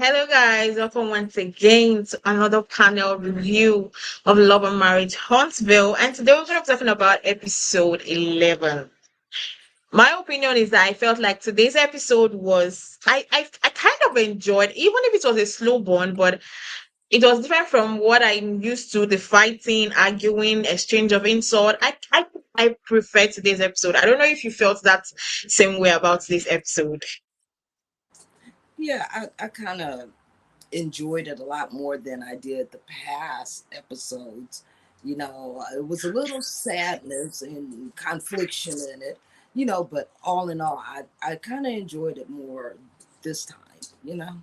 Hello, guys. Welcome once again to another panel review of Love and Marriage Huntsville. And today we're going to be talking about episode 11. My opinion is that I felt like today's episode was, I kind of enjoyed, even if it was a slow burn, but it was different from what I'm used to, the fighting, arguing, exchange of insult. I prefer today's episode. I don't know if you felt that same way about this episode. Yeah, I kind of enjoyed it a lot more than I did the past episodes. It was a little sadness and confliction in it, but all in all, I kind of enjoyed it more this time.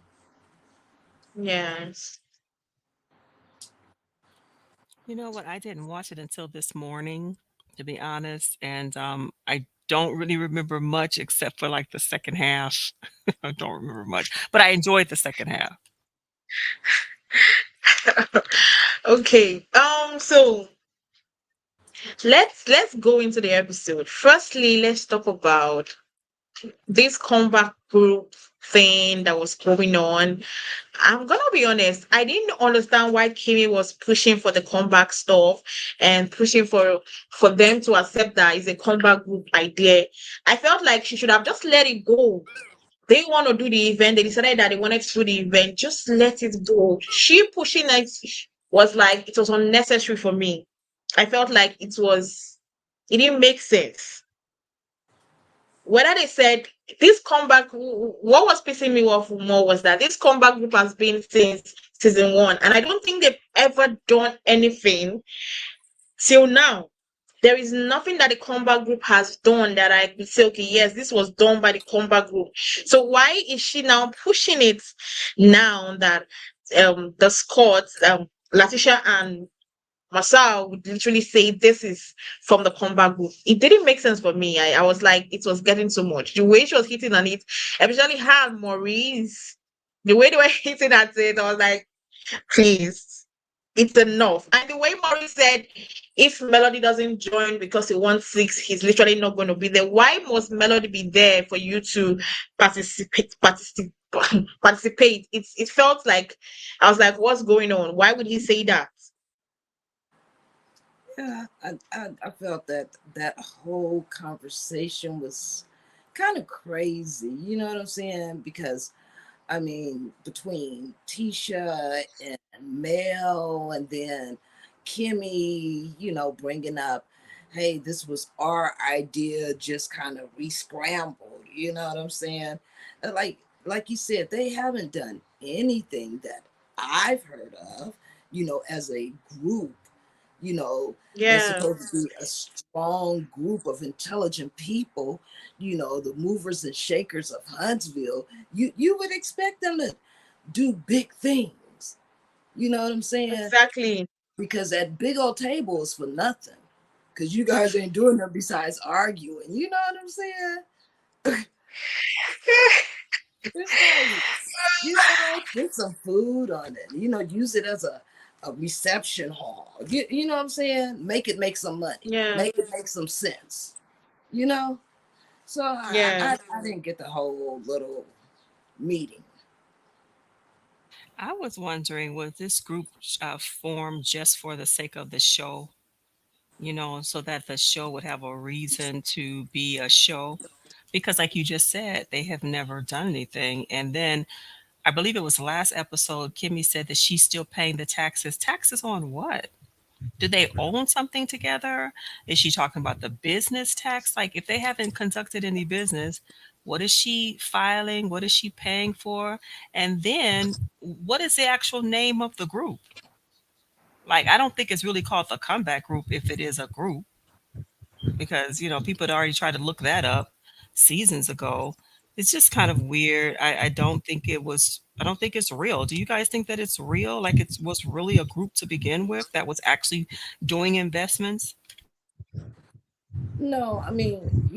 Yes. You know what? I didn't watch it until this morning, to be honest, and I don't really remember much except for like the second half. I don't remember much, but I enjoyed the second half. Okay. So let's go into the episode. Firstly, let's talk about this comeback group thing that was going on. I'm gonna be honest, I didn't understand why Kimmie was pushing for the comeback stuff and pushing for them to accept that it's a comeback group idea. I felt like she should have just let it go. They want to do the event. They decided that they wanted to do the event. Just let it go. She pushing it was like it was unnecessary for me. I felt like it didn't make sense. Whether they said this comeback, what was pissing me off more was that this comeback group has been since season one, and I don't think they've ever done anything till now. There is nothing that the comeback group has done that I could say, okay, yes, this was done by the comeback group. So why is she now pushing it now that the Scots, Latisha and Marsau would literally say this is from the comeback group? It didn't make sense for me. I was like, it was getting too much. The way she was hitting on it, especially her and Maurice, the way they were hitting at it, I was like, please, it's enough. And the way Maurice said, if Melody doesn't join because he wants six, he's literally not going to be there. Why must Melody be there for you to participate? Participate. It felt like I was like, what's going on? Why would he say that? Yeah, I felt that whole conversation was kind of crazy. You know what I'm saying? Because I mean, between Tisha and Mel, and then Kimmie, bringing up, hey, this was our idea, just kind of re-scrambled. You know what I'm saying? Like you said, they haven't done anything that I've heard of, as a group. That's Yeah, supposed to be a strong group of intelligent people, the movers and shakers of Huntsville. You would expect them to do big things. You know what I'm saying? exactly. Because that big old table is for nothing. Because you guys ain't doing nothing besides arguing. You know what I'm saying? It's like, put some food on it. Use it as a reception hall. You know what I'm saying? Make it make some money. Yeah, Make it make some sense. You know? So yeah. I didn't get the whole little meeting. I was wondering, was this group formed just for the sake of the show? So that the show would have a reason to be a show? Because, like you just said, they have never done anything. And then I believe it was last episode, Kimmy said that she's still paying the taxes. Taxes on what? Do they own something together? Is she talking about the business tax? Like, if they haven't conducted any business, what is she filing? What is she paying for? And then, what is the actual name of the group? Like, I don't think it's really called the comeback group if it is a group, because, people had already tried to look that up seasons ago. It's just kind of weird. I don't think I don't think it's real. Do you guys think that it's real? Like, it was really a group to begin with that was actually doing investments? No, I mean,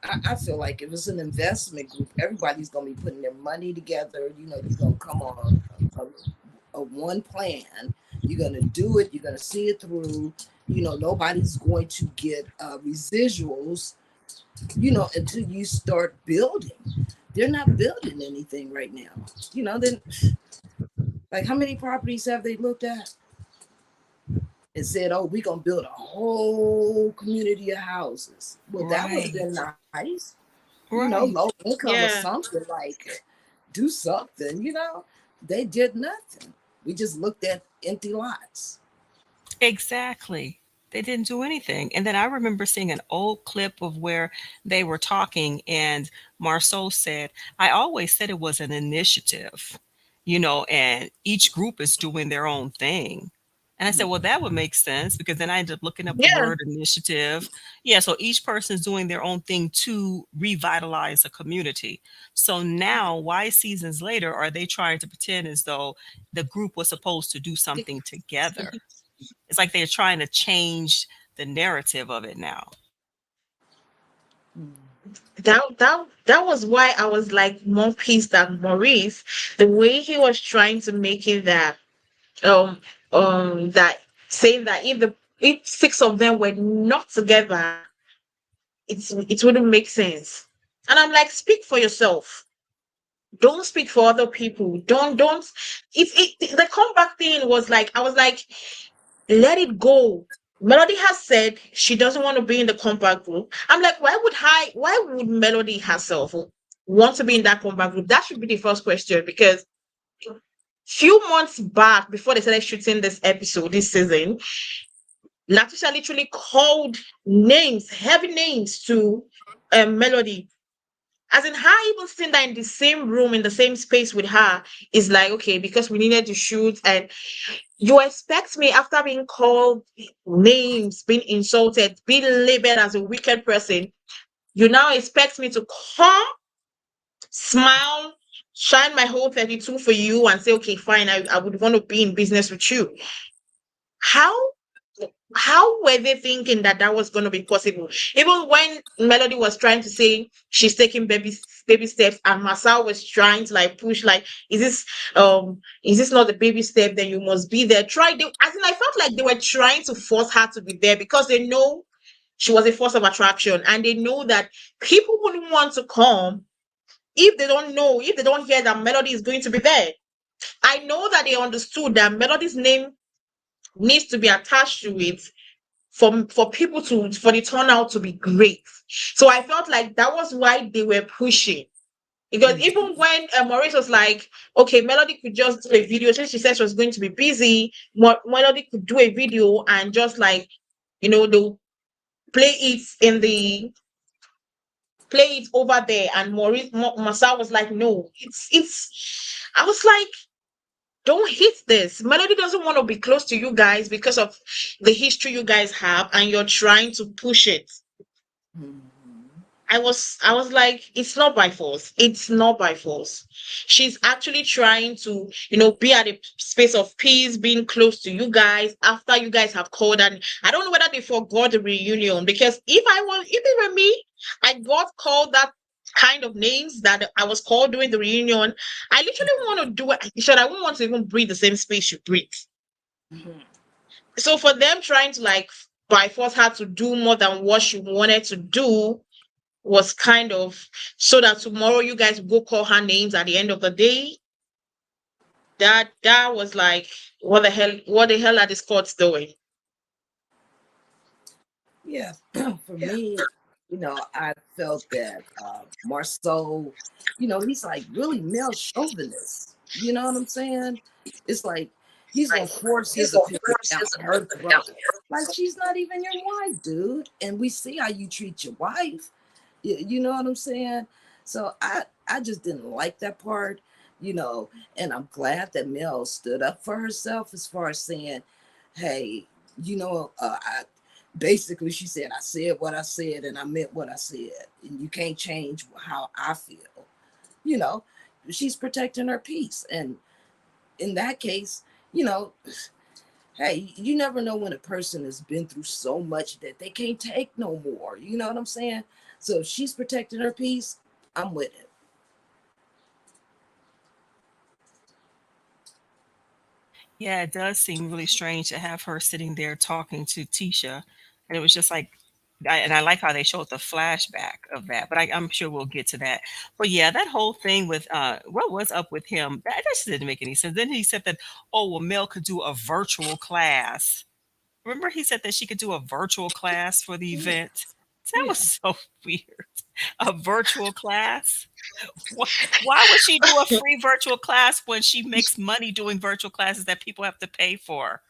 I feel like if it's an investment group, everybody's gonna be putting their money together. You're gonna come on a one plan. You're gonna do it. You're gonna see it through. Nobody's going to get residuals. Until you start building. they're not building anything right now. Then like how many properties have they looked at and said, "Oh, we're gonna build a whole community of houses"? Well, that would have Right. been nice, low Right. income or Yeah. something like do something. They did nothing. We just looked at empty lots. Exactly. They didn't do anything. And then I remember seeing an old clip of where they were talking, and Marsau said, I always said it was an initiative, and each group is doing their own thing. And I said, well, that would make sense because then I ended up looking up the Yeah. word initiative. Yeah, so each person is doing their own thing to revitalize a community. So now, why seasons later are they trying to pretend as though the group was supposed to do something together? It's like they're trying to change the narrative of it now. That was why I was like more pissed at Maurice, the way he was trying to make it that um that saying that if six of them were not together, it wouldn't make sense. And I'm like, speak for yourself. Don't speak for other people. Don't the comeback thing was like, I was like, let it go. Melody has said she doesn't want to be in the compact group. I'm like, why would Melody herself want to be in that compact group? That should be the first question, because few months back, before they started shooting this episode this season, Latisha literally called names, heavy names to Melody. As in her even sitting there in the same room, in the same space with her, is like, okay, because we needed to shoot, and you expect me, after being called names, being insulted, being labeled as a wicked person, you now expect me to come, smile, shine my whole 32 for you, and say, okay, fine, I would want to be in business with you. How how were they thinking that that was going to be possible? Even when Melody was trying to say she's taking baby steps, and Marsau was trying to like push, like, is this not the baby step? Then you must be there. As in, I felt like they were trying to force her to be there because they know she was a force of attraction, and they know that people wouldn't want to come if they don't hear that Melody is going to be there. I know that they understood that Melody's name needs to be attached to it for people to for the turnout to be great. So I felt like that was why they were pushing. Because even when Maurice was like, okay, Melody could just do a video, since she said she was going to be busy, Melody could do a video and just like, they'll play it in the play it over there. And Marsau was like, no, I was like, don't hit this. Melody doesn't want to be close to you guys because of the history you guys have, and you're trying to push it. Mhm. I was like, it's not by force. It's not by force. She's actually trying to, be at a space of peace, being close to you guys after you guys have called. And I don't know whether they forgot the reunion, because if it were me, I got called that kind of names that I was called during the reunion. I literally want to do it. I wouldn't want to even breathe the same space you breathe. Mhm. So for them trying to like by force her to do more than what she wanted to do was kind of so that tomorrow you guys go call her names at the end of the day. That was like, what the hell are these courts doing? Yeah, for me, I felt that Marceau, he's like really male chauvinist. You know what I'm saying? It's like he's gonna force his opinion down her throat. Like she's not even your wife, dude. And we see how you treat your wife. You know what I'm saying? So I just didn't like that part, and I'm glad that Mel stood up for herself as far as saying, hey, I basically she said, I said what I said and I meant what I said. And you can't change how I feel. You know, she's protecting her peace. And in that case, you know, hey, you never know when a person has been through so much that they can't take no more. You know what I'm saying? So if she's protecting her peace, I'm with it. Yeah, it does seem really strange to have her sitting there talking to Tisha. And it was just like, and I like how they showed the flashback of that, but I'm sure we'll get to that. But yeah, that whole thing with what was up with him, that just didn't make any sense. Then he said that, oh well, Mel could do a virtual class. Remember he said that she could do a virtual class for the Yeah, event? That was yeah. so weird. A virtual class? Why would she do a free virtual class when she makes money doing virtual classes that people have to pay for?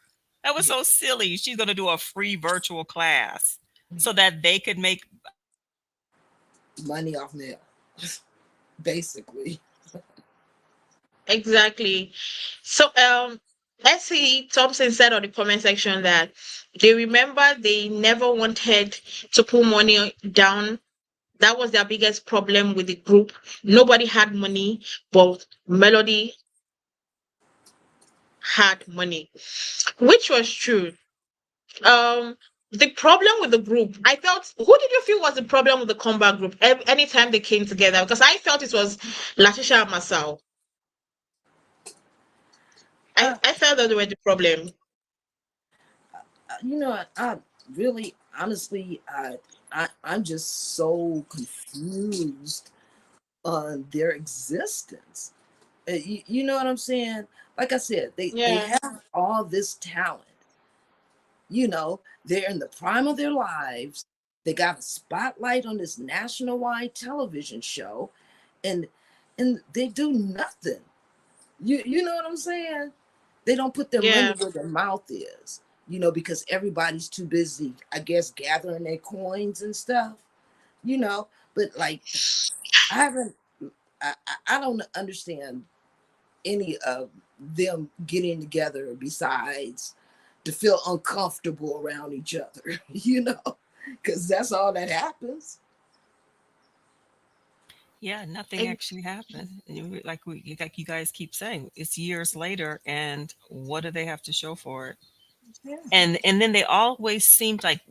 That was Yeah. so silly. She's going to do a free virtual class so that they could make Money off nail, basically. Exactly. So SC Thompson said on the comment section that they remember they never wanted to put money down. That was their biggest problem with the group. Nobody had money, but Melody had money, which was true. Um, the problem with the group, I felt, who did you feel was the problem with the combat group anytime they came together? Because I felt it was Latisha and Marsau. I, Uh, I felt that they were the problem. I really, honestly, I'm just so confused on their existence. You know what I'm saying? Like I said, they Yeah, have all this talent. They're in the prime of their lives. They got a spotlight on this national wide television show, and they do nothing. You know what I'm saying? They don't put their money yeah. where their mouth is, because everybody's too busy, I guess, gathering their coins and stuff, you know. But like, I haven't, I don't understand any of them getting together besides to feel uncomfortable around each other, because that's all that happens. yeah, nothing ex- actually happened. Like you guys keep saying, it's years later, and what do they have to show for it? Yeah. And then they always seemed like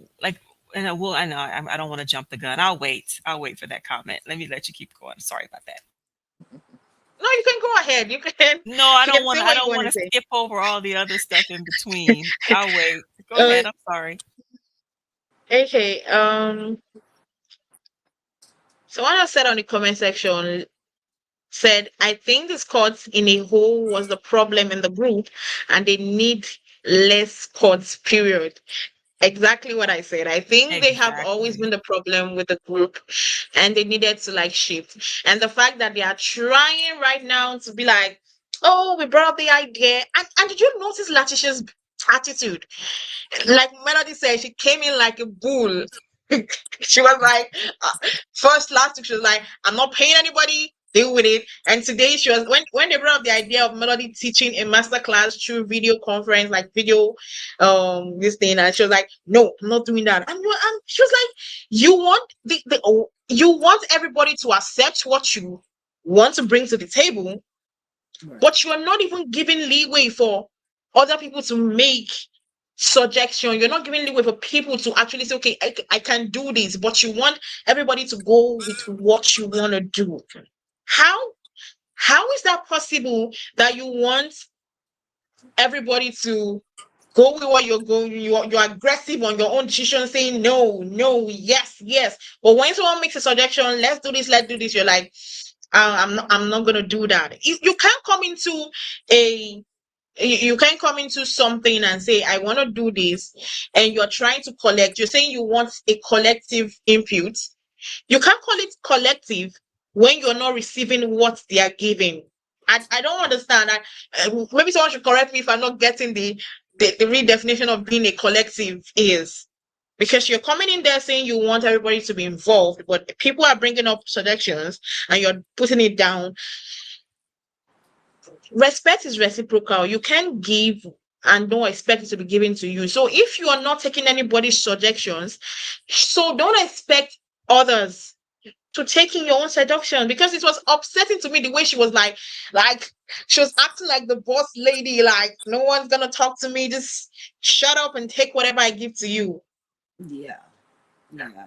and I know I don't want to jump the gun. I'll wait for that comment. Let me let you keep going. Sorry about that. No, you can go ahead. No, You can say I what you don't want want to to say. skip over all the other stuff in between. I'll wait. Go Uh, ahead. I'm sorry. okay. Someone else said on the comment section, said, I think the Scots in a whole was the problem in the group, and they need less Scots. Period. Exactly what I said. I think they have always Exactly. been the problem with the group, and they needed to like shift. And the fact that they are trying right now to be like, oh, we brought up the idea. And did you notice Latisha's attitude? Like Melody said, she came in like a bull. She was like, first last week she was like, I'm not paying anybody. Deal with it. And today she was when they brought up the idea of Melody teaching a master class through video conference, like video, this thing, and she was like, no, I'm not doing that. And she was like, you want you want everybody to accept what you want to bring to the table, Right. but you are not even giving leeway for other people to make suggestion. You're not giving leeway for people to actually say, okay, I can do this, but you want everybody to go with what you want to do. How how is that possible that you want everybody to go with what you're going, you're aggressive on your own decision, saying no, no, yes, yes. But when someone makes a suggestion, let's do this, you're like, I'm not gonna do that. You can't come into a you can't come into something and say I want to do this, and you're trying to collect, you're saying you want a collective input. You can't call it collective when you're not receiving what they are giving. I don't understand. Maybe someone should correct me if I'm not getting the real definition of being a collective is, because you're coming in there saying you want everybody to be involved, but people are bringing up suggestions and you're putting it down. Respect is reciprocal. You can't give and don't expect it to be given to you. So if you are not taking anybody's suggestions, so don't expect others to taking your own seduction, because it was upsetting to me the way she was like she was acting like the boss lady, like no one's gonna talk to me, just shut up and take whatever I give to you. Yeah. Yeah.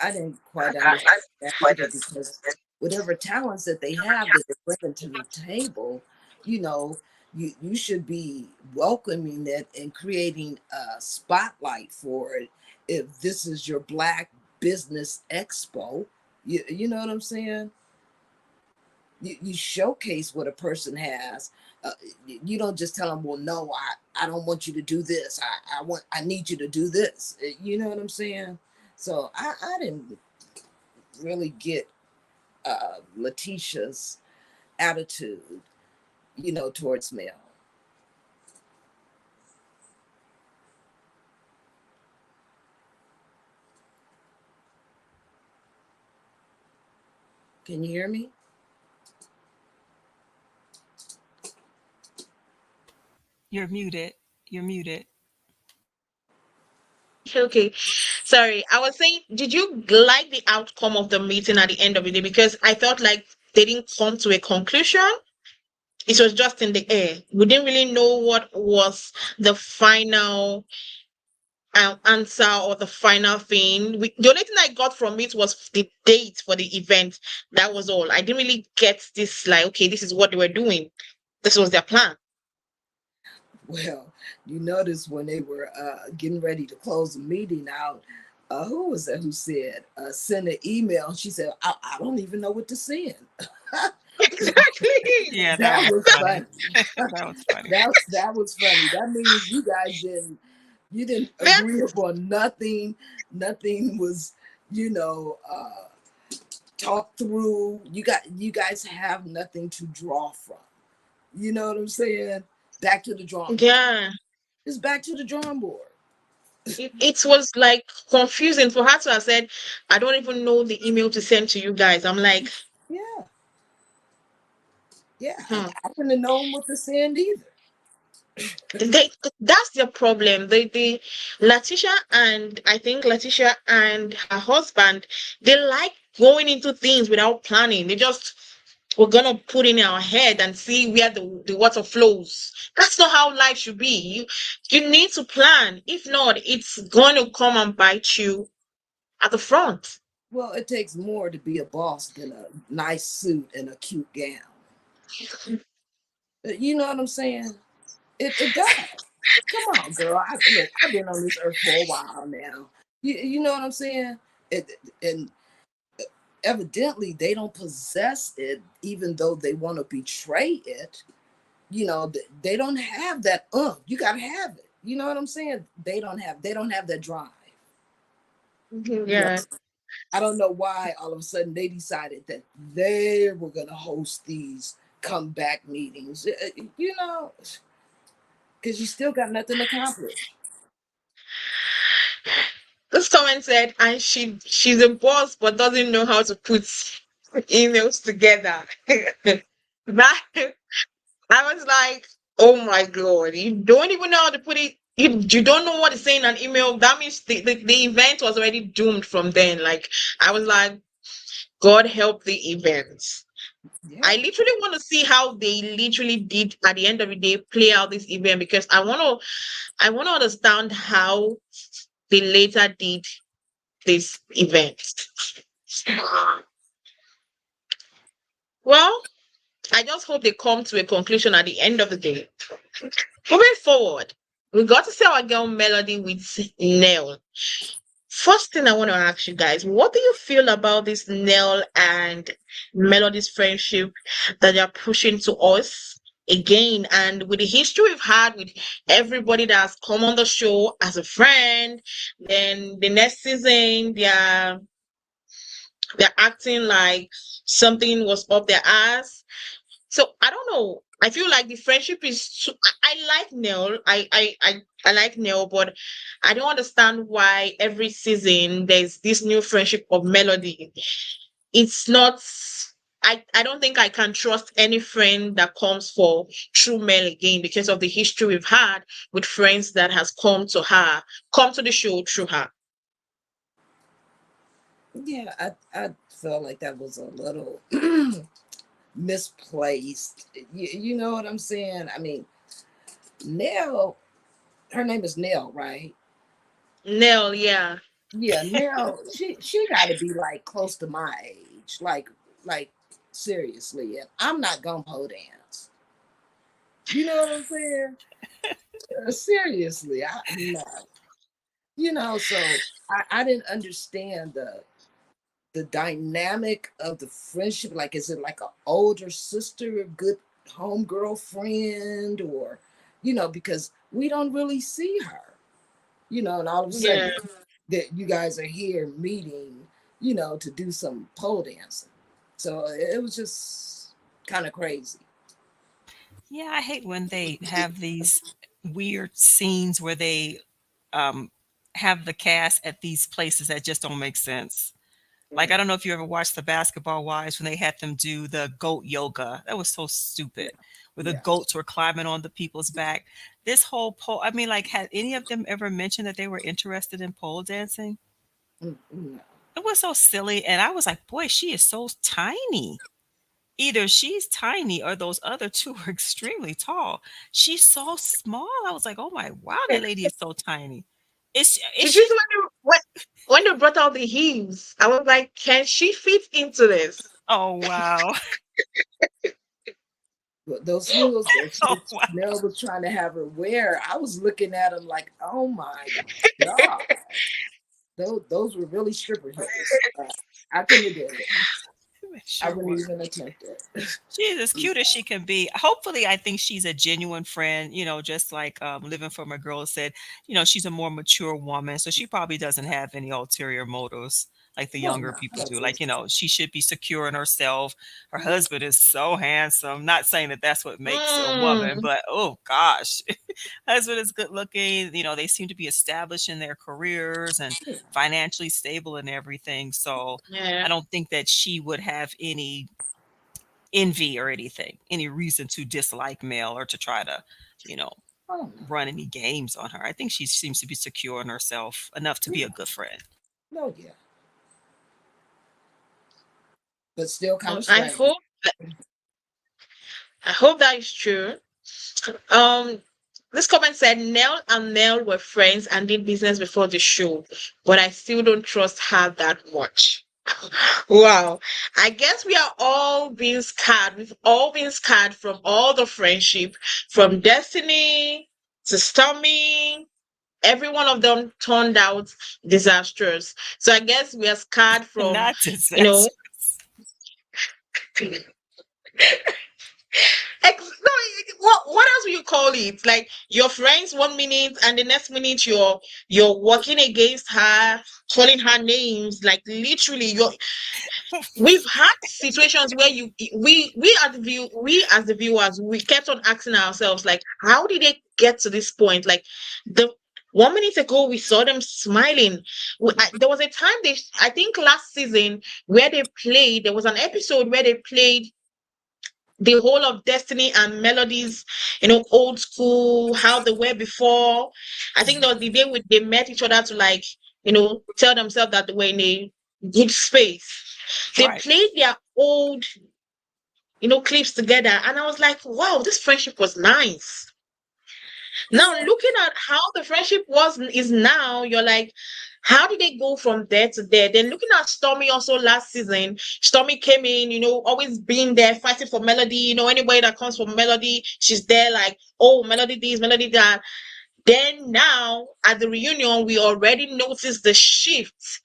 I didn't quite understand that either, because whatever talents that they have that they're bringing to the table, you know, You should be welcoming it and creating a spotlight for it. If this is your Black Business Expo, you know what I'm saying? You showcase what a person has. Uh, you don't just tell them, well, no, I don't want you to do this. I need you to do this. You know what I'm saying? So I didn't really get Latisha's attitude, towards Mel. Can you hear me? You're muted. You're muted. Okay. Sorry. I was saying, did you like the outcome of the meeting at the end of the day? Because I felt like they didn't come to a conclusion. It was just in the air. We didn't really know what was the final answer or the final thing. The only thing I got from it was the date for the event. That was all. I didn't really get this, like, okay, this is what they were doing. This was their plan. Well, you notice when they were getting ready to close the meeting out, who was that who said, send an email? She said, I don't even know what to send. Exactly. Yeah, that That was was funny. funny. That was funny. That was funny. That means you didn't That, agree upon nothing. Nothing was, you know, uh, talked through. You guys have nothing to draw from. You know what I'm saying? Back to the drawing board. yeah. It's back to the drawing board. It was like confusing for her to have said, I don't even know the email to send to you guys. I'm like, Yeah, yeah. hmm. I wouldn't have known what to send either. they, that's their problem. The Latisha and I think Latisha and her husband, they like going into things without planning. They just we're gonna put in our head and see where the water flows. That's not how life should be. You need to plan. If not, it's going to come and bite you at the front. Well, it takes more to be a boss than a nice suit and a cute gown. You know what I'm saying? It does. Come on, girl. Look, I've been on this earth for a while now. You know what I'm saying? And evidently they don't possess it, even though they want to betray it. They don't have that. You gotta have it. You know what I'm saying? They don't have that drive. You know, Yeah. I don't know why all of a sudden they decided that they were gonna host these comeback meetings. Because you still got nothing accomplished. This comment said, and she's a boss but doesn't know how to put emails together. That I was like, oh my god, you don't even know how to put it. You don't know what to say in an email. That means the event was already doomed from then. Like I was like, God help the event. I Yeah. literally want to see how they literally did at the end of the day play out this event because I want to understand how they later did this event. Well, I just hope they come to a conclusion at the end of the day. Moving forward, we got to see our girl Melody with Nell. First thing I want to ask you guys, what do you feel about this Nell and Melody's friendship that they're pushing to us? Again, and with the history we've had with everybody that's come on the show as a friend, then the next season they're acting like something was up their ass. So I don't know. I feel like the friendship is. I like Neil. I like Neil, but I don't understand why every season there's this new friendship of Melody. It's not. I don't think I can trust any friend that comes for true Mel again because of the history we've had with friends that has come to the show through her. Yeah, I felt like that was a little misplaced. You know what I'm saying? I mean, Nell, her name is Nell, right? Neil, yeah. Yeah, Nell, she got to be like close to my age, like seriously. And I'm not gonna pole dance. You know what I'm saying? Seriously, I no. So I didn't understand the dynamic of the friendship. Like, is it like an older sister, a good homegirl friend, or because we don't really see her, and all of a Yeah. sudden that you guys are here meeting, to do some pole dancing. So it was just kind of crazy. Yeah, I hate when they have these weird scenes where they um, have the cast at these places that just don't make sense. Like, I Right. don't know if you ever watched the Basketball Wives when they had them do the goat yoga. That was so Yeah. stupid, where the Yeah. goats were climbing on the people's back. This whole pole, I mean, like, had any of them ever mentioned that they were interested in pole dancing? No. It was so silly. And I was like, boy, she is so tiny. Either she's tiny or those other two are extremely tall. She's so small. I was like, oh my, wow, that lady is so tiny. Is Did you she? see when they brought out the heels? I was like, can she fit into this? Oh, wow. But those heels Oh, that wow. Chanel was trying to have her wear, I was looking at them like, oh my God. Those were really stripper heels. I couldn't have did it. It I sure wouldn't was. even attempt it. She's as cute as she can be. Hopefully, I think she's a genuine friend, just like Living for My Girl said, she's a more mature woman. So she probably doesn't have any ulterior motives like the Oh younger no, people do. that's Like, just she should be secure in herself. Her husband is so handsome. Not saying that that's what makes a woman, Mm, but oh gosh, husband is good looking. They seem to be established in their careers and yeah. financially stable and everything. So yeah. I don't think that she would have any envy or anything, any reason to dislike Mel or to try to, you know, Oh no. run any games on her. I think she seems to be secure in herself enough to be a Yeah. good friend. No, yeah. But still kind Well, of strange. I hope that is true. Um, this comment said Nell and Mel were friends and did business before the show, but I still don't trust her that much. Wow. I guess we are all being scarred. We've all been scarred from all the friendship, from Destiny to Stormy. Every one of them turned out disastrous. So I guess we are scarred from, Not you know, disastrous. No, what else will you call it? Like your friends 1 minute and the next minute you're working against her, calling her names. Like literally, we've had situations where we as the viewers we kept on asking ourselves like, how did they get to this point? Like the 1 minute ago we saw them smiling. There was a time I think last season where they played. There was an episode where they played the whole of Destiny and Melodies, old school, how they were before. I think that was the day they met each other to like, tell themselves that they were in a good space. They Right. played their old, clips together, and I was like, wow, this friendship was nice. Now Yeah. looking at how the friendship was is now, you're like, how did they go from there to there? Then looking at Stormy also last season, Stormy came in, always being there, fighting for Melody. Anybody that comes from Melody, she's there like, oh, Melody this, Melody that. Then now at the reunion, we already noticed the shift.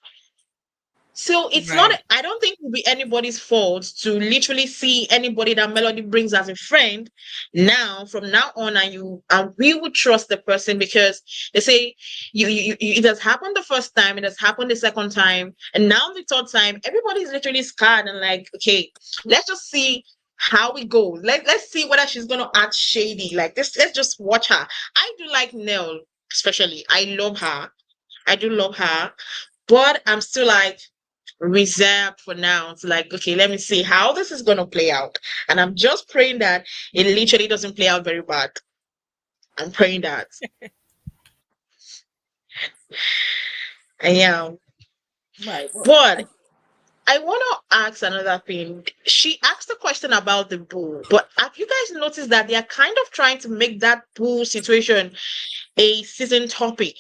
So it's not, Right. I don't think it will be anybody's fault to literally see anybody that Melody brings as a friend now, from now on, and we would trust the person because they say it has happened the first time, it has happened the second time, and now the third time, everybody's literally scared and like, okay, let's just see how it goes. Let's see whether she's gonna act shady. Like this, let's just watch her. I do like Nell, especially. I love her. I do love her. But I'm still like reserved for now. It's like, okay, let me see how this is going to play out. And I'm just praying that it literally doesn't play out very bad. I'm praying that. I am. Right. Well, But I want to ask another thing. She asked a question about the bull, but have you guys noticed that they are kind of trying to make that bull situation a season topic?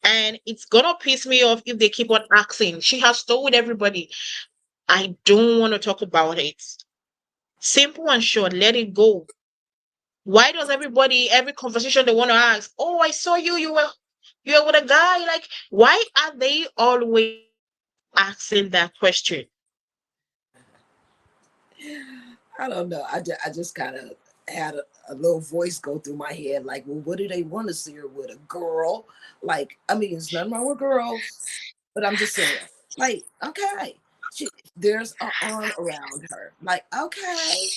And it's going to piss me off if they keep on asking. She has told everybody, I don't want to talk about it. Simple and short, let it go. Why does everybody, every conversation they want to ask, oh, I saw you, you were with a guy. Like, why are they always asking that question? I don't know. I just kind of had a little voice go through my head like, well, what do they want to see her with? A girl? Like, I mean, there's nothing wrong with girls, but I'm just saying, like, okay, there's an arm around her. Like, okay,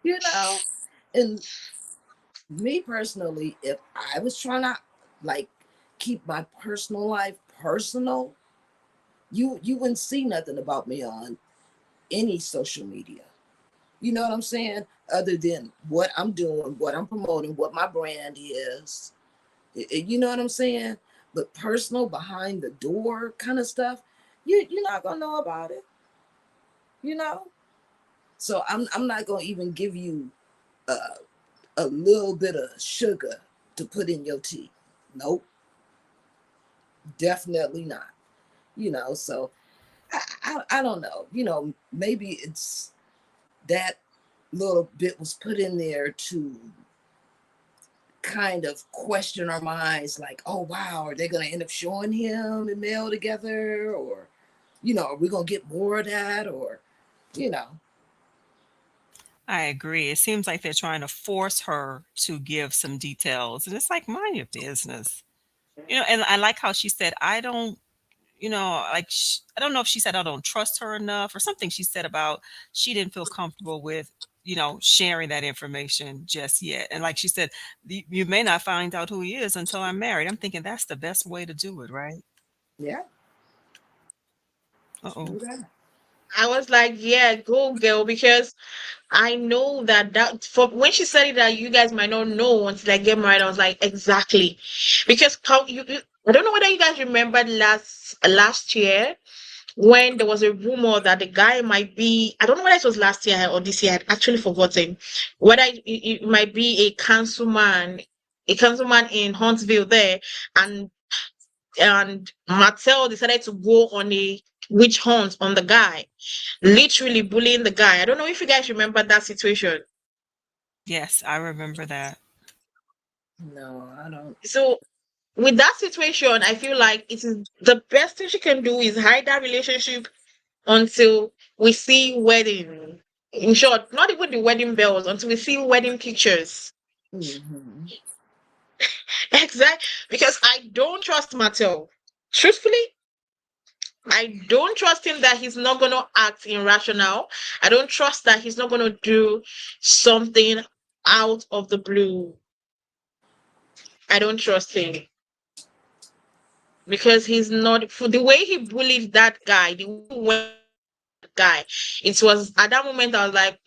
you know. And me personally, if I was trying to like keep my personal life personal, you wouldn't see nothing about me on any social media. You know what I'm saying? Other than what I'm doing, what I'm promoting, what my brand is. You know what I'm saying? But personal, behind the door kind of stuff, you're not gonna know about it. You know. So I'm not gonna even give you a, a little bit of sugar to put in your tea. Nope, definitely not. You know. So I don't know. You know, maybe it's that little bit was put in there to kind of question our minds like, oh wow, are they going to end up showing him and Mel together, or are we going to get more of that, or you know I agree. It seems like they're trying to force her to give some details, and it's like, mind your business. And I like how she said, I don't, like, I don't know if she said, I don't trust her enough or something she said about she didn't feel comfortable with, sharing that information just yet. And like she said, you may not find out who he is until I'm married. I'm thinking that's the best way to do it, right? yeah, Uh-oh. true that. I was like, yeah, go girl, because I know that for when she said it that you guys might not know until I get married. I was like, exactly, because I don't know whether you guys remember last year when there was a rumor that the guy might be, I don't know whether it was last year or this year. I'd actually forgotten whether it might be a councilman in Huntsville there, and Martell decided to go on a witch hunt on the guy, literally bullying the guy. I don't know if you guys remember that situation. Yes, I remember that. No, I don't. So with that situation, I feel like it is the best thing she can do is hide that relationship until we see wedding. In short, not even the wedding bells, until we see wedding pictures. Mm-hmm. Exactly. Because I don't trust Mattel. Truthfully, I don't trust him that he's not gonna act irrational. I don't trust that he's not gonna do something out of the blue. I don't trust him. Because he's not, for the way he bullied that guy, the way he went guy. It was at that moment I was like,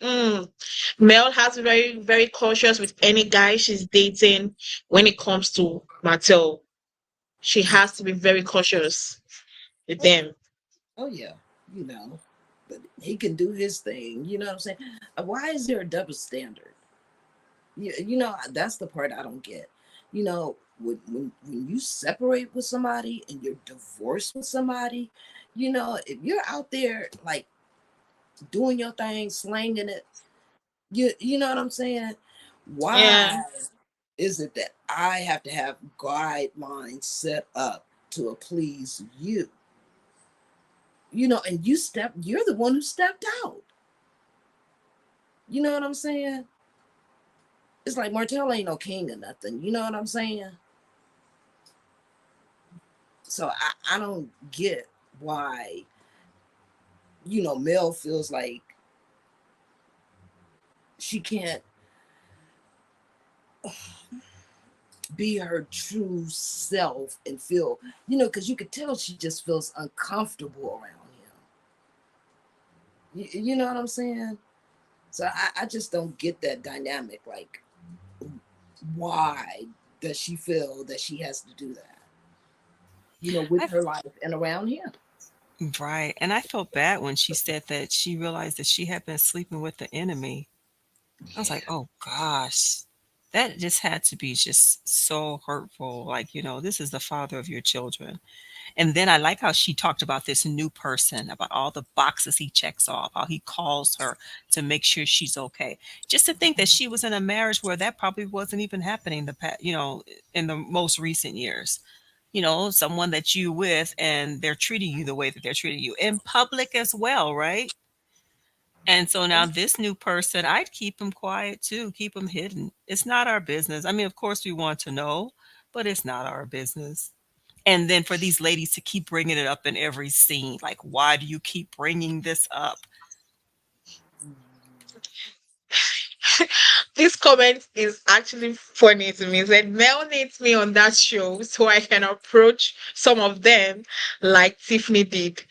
Mel has to be very, very cautious with any guy she's dating when it comes to Martell. She has to be very cautious with Oh, them. oh yeah, you know, but he can do his thing. You know what I'm saying? Why is there a double standard? That's the part I don't get. When you separate with somebody and you're divorced with somebody, if you're out there like doing your thing, slanging it, you know what I'm saying? Why Yeah. is it that I have to have guidelines set up to please you? And you're the one who stepped out. You know what I'm saying? It's like Martell ain't no king or nothing. You know what I'm saying? So I don't get why, Mel feels like she can't be her true self and feel, because you could tell she just feels uncomfortable around him. You know what I'm saying? So I just don't get that dynamic. Like, why does she feel that she has to do that? With I her life and around him. Right. And I felt bad when she said that she realized that she had been sleeping with the enemy. I was like, oh gosh, that just had to be just so hurtful. Like, this is the father of your children. And then I like how she talked about this new person, about all the boxes he checks off, how he calls her to make sure she's okay. Just to think that she was in a marriage where that probably wasn't even happening in the most recent years. Someone that you with and they're treating you the way that they're treating you in public as well, right? And so now this new person, I'd keep him quiet too, keep him hidden. It's not our business. I mean, of course we want to know, but it's not our business. And then for these ladies to keep bringing it up in every scene, like, why do you keep bringing this up? This comment is actually funny to me. It said Mel needs me on that show so I can approach some of them like Tiffany did.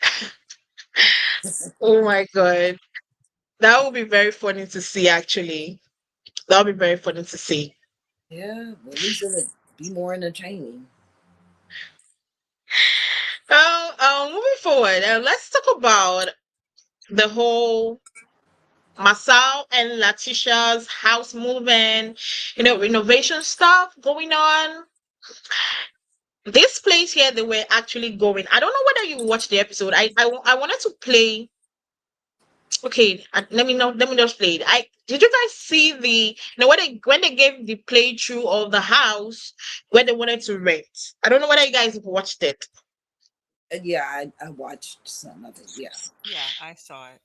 Oh my god. That would be very funny to see actually. That would be very funny to see. Yeah, well, at least it would be more entertaining. Moving forward, let's talk about the whole Marsau and Latisha's house movement, renovation stuff going on. This place here, they were actually going. I don't know whether you watched the episode. I wanted to play. Okay, let me know. Let me just play it. I did you guys see the when they gave the playthrough of the house where they wanted to rent? I don't know whether you guys watched it. Yeah, I watched some of it. Yeah. Yeah, I saw it.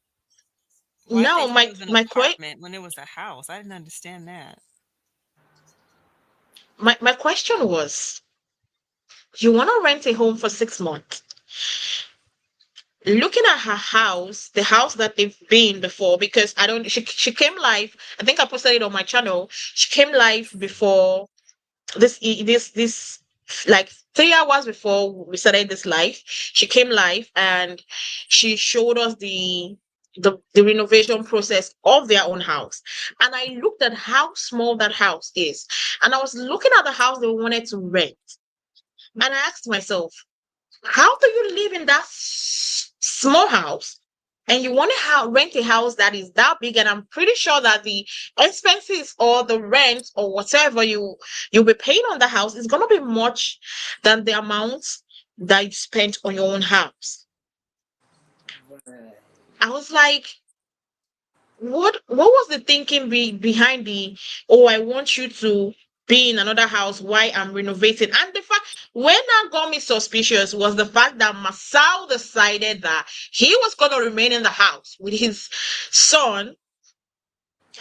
Why did they No, say my it was an my que- apartment when it was a house? I didn't understand that. my question was, you want to rent a home for 6 months? Looking at her house, the house that they've been before, because I don't. She came live. I think I posted it on my channel. She came live before this like 3 hours before we started this live. She came live and she showed us the renovation process of their own house. And I looked at how small that house is, and I was looking at the house they wanted to rent, and I asked myself, how do you live in that small house and you want to rent a house that is that big? And I'm pretty sure that the expenses or the rent or whatever you'll be paying on the house is going to be much than the amount that you spent on your own house. Right. I was like, what was the thinking behind the, oh, I want you to be in another house while I'm renovating? And the fact when that got me suspicious was the fact that Marsau decided that he was going to remain in the house with his son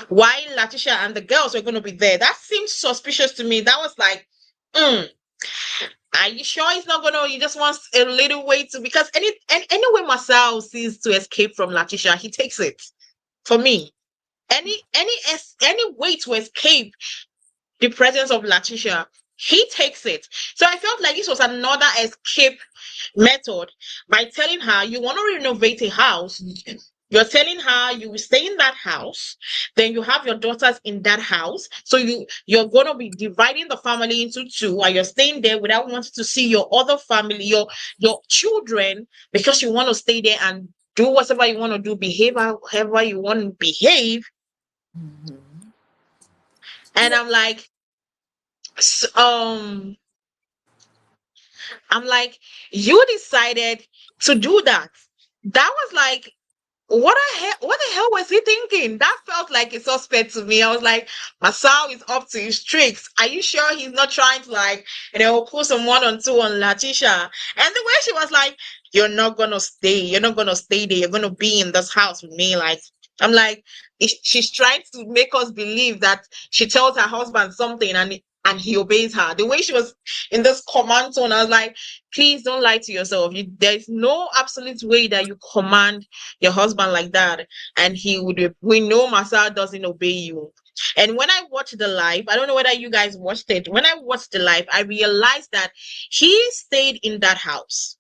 while Latisha and the girls were going to be there. That seemed suspicious to me. That was like, mm, are you sure he's not gonna? He just wants a little way to, because any way Marsau sees to escape from Latisha, he takes it. For me, any way to escape the presence of Latisha, he takes it. So I felt like this was another escape method by telling her you want to renovate a house. You're telling her you will stay in that house, then you have your daughters in that house. So you're gonna be dividing the family into two, while you're staying there without wanting to see your other family, your children, because you want to stay there and do whatever you want to do, behave however you want to behave. Mm-hmm. And Yeah. s- um I'm like, you decided to do that. That was like, what the hell was he thinking? That felt like a suspect to me. I was like, Marsau is up to his tricks. Are you sure he's not trying to, like, pull some 1 on 2 on Latisha? And the way she was like, you're not gonna stay. You're not gonna stay there. You're gonna be in this house with me. Like, I'm like, she's trying to make us believe that she tells her husband something and he obeys her. The way she was in this command tone, I was like, please don't lie to yourself. There's no absolute way that you command your husband like that and he would. We know Marsau doesn't obey you. And when I watched the live, I don't know whether you guys watched it. When I watched the live, I realized that he stayed in that house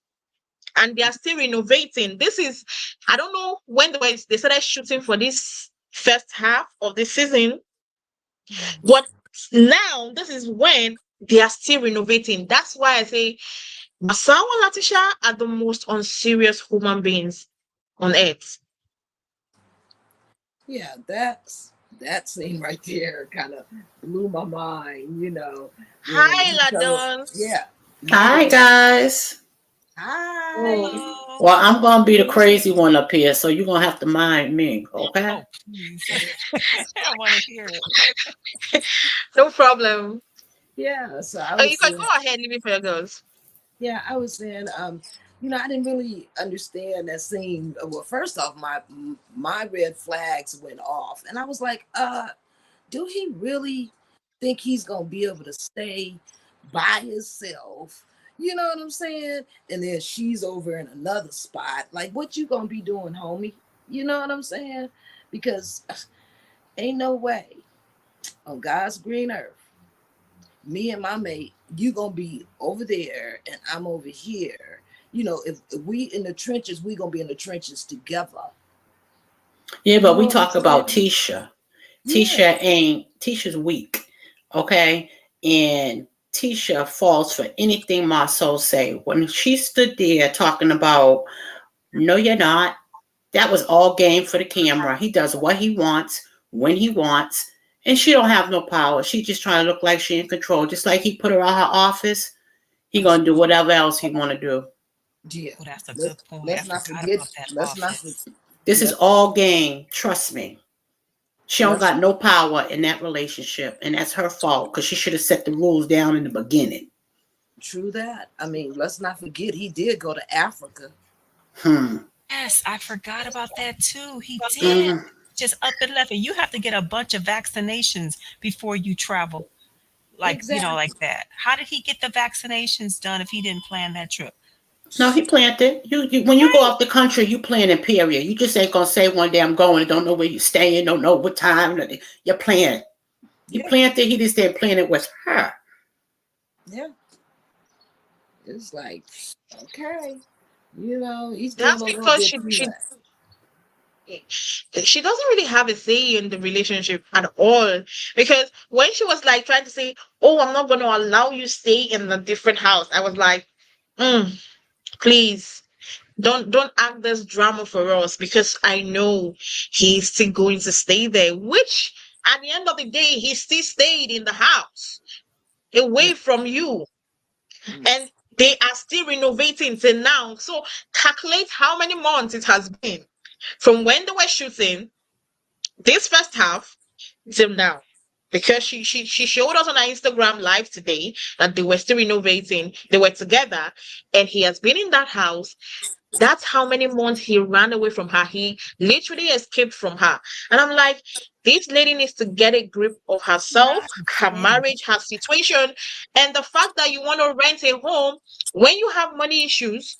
and they are still renovating. This is, I don't know when they started shooting for this first half of the season, but now this is when they are still renovating. That's why I say Marsau and Latisha are the most unserious human beings on earth. Yeah, that scene right there kind of blew my mind. Hi, He told, Ladon. yeah, he Hi told, guys. Hi. Hello. Well, I'm gonna be the crazy one up here, so you're gonna have to mind me, okay? Oh, please. I want to hear it. No problem. Yeah, so I Oh, was you can saying, go ahead, leave it for your girls. yeah, I was saying, I didn't really understand that scene. Well, first off, my red flags went off, and I was like, do he really think he's gonna be able to stay by himself? You know what I'm saying? And then she's over in another spot. Like, what you gonna be doing, homie? You know what I'm saying? Because ain't no way on God's green earth, me and my mate, you gonna be over there and I'm over here. If we in the trenches, we gonna be in the trenches together. Yeah, You but know we what I'm talk about saying? Tisha. Yeah, Tisha's weak, okay? And Tisha falls for anything Marsau say. When she stood there talking about, no, you're not. That was all game for the camera. He does what he wants when he wants, and she don't have no power. She just trying to look like she in control. Just like he put her out her office, he gonna do whatever else he want to do. yeah. Oh, that's a Let's good point. I let's not forgot forget. about that Let's not. office. This is Let's all game. Trust me. She don't let's got no power in that relationship, and that's her fault because she should have set the rules down in the beginning. true that. I mean, let's not forget he did go to Africa. Hmm. Yes, I forgot about that too. He did. Mm. Just up and left. And you have to get a bunch of vaccinations before you travel, like Exactly. that. How did he get the vaccinations done if he didn't plan that trip? No, he planted. You when you go Right. out the country, you planning. Period. You just ain't gonna say one day I'm going and don't know where you staying, don't know what time. You're planning. He Yeah, planted. He just didn't plan it with her. yeah. It's like, okay, he's doing That's a little because bit she too she much. she doesn't really have a say in the relationship at all. Because when she was like trying to say, "Oh, I'm not going to allow you stay in a different house," I was like, mm, "Please don't act this drama for us because I know he's still going to stay there." Which at the end of the day, he still stayed in the house Yeah. away from you, Mm. and they are still renovating till now. So calculate how many months it has been from when they were shooting this first half till now, because she showed us on our Instagram live today that they were still renovating, they were together, and he has been in that house. That's how many months he ran away from her. He literally escaped from her. And I'm like, this lady needs to get a grip of herself, Not her escape. marriage, her situation, and the fact that you want to rent a home when you have money issues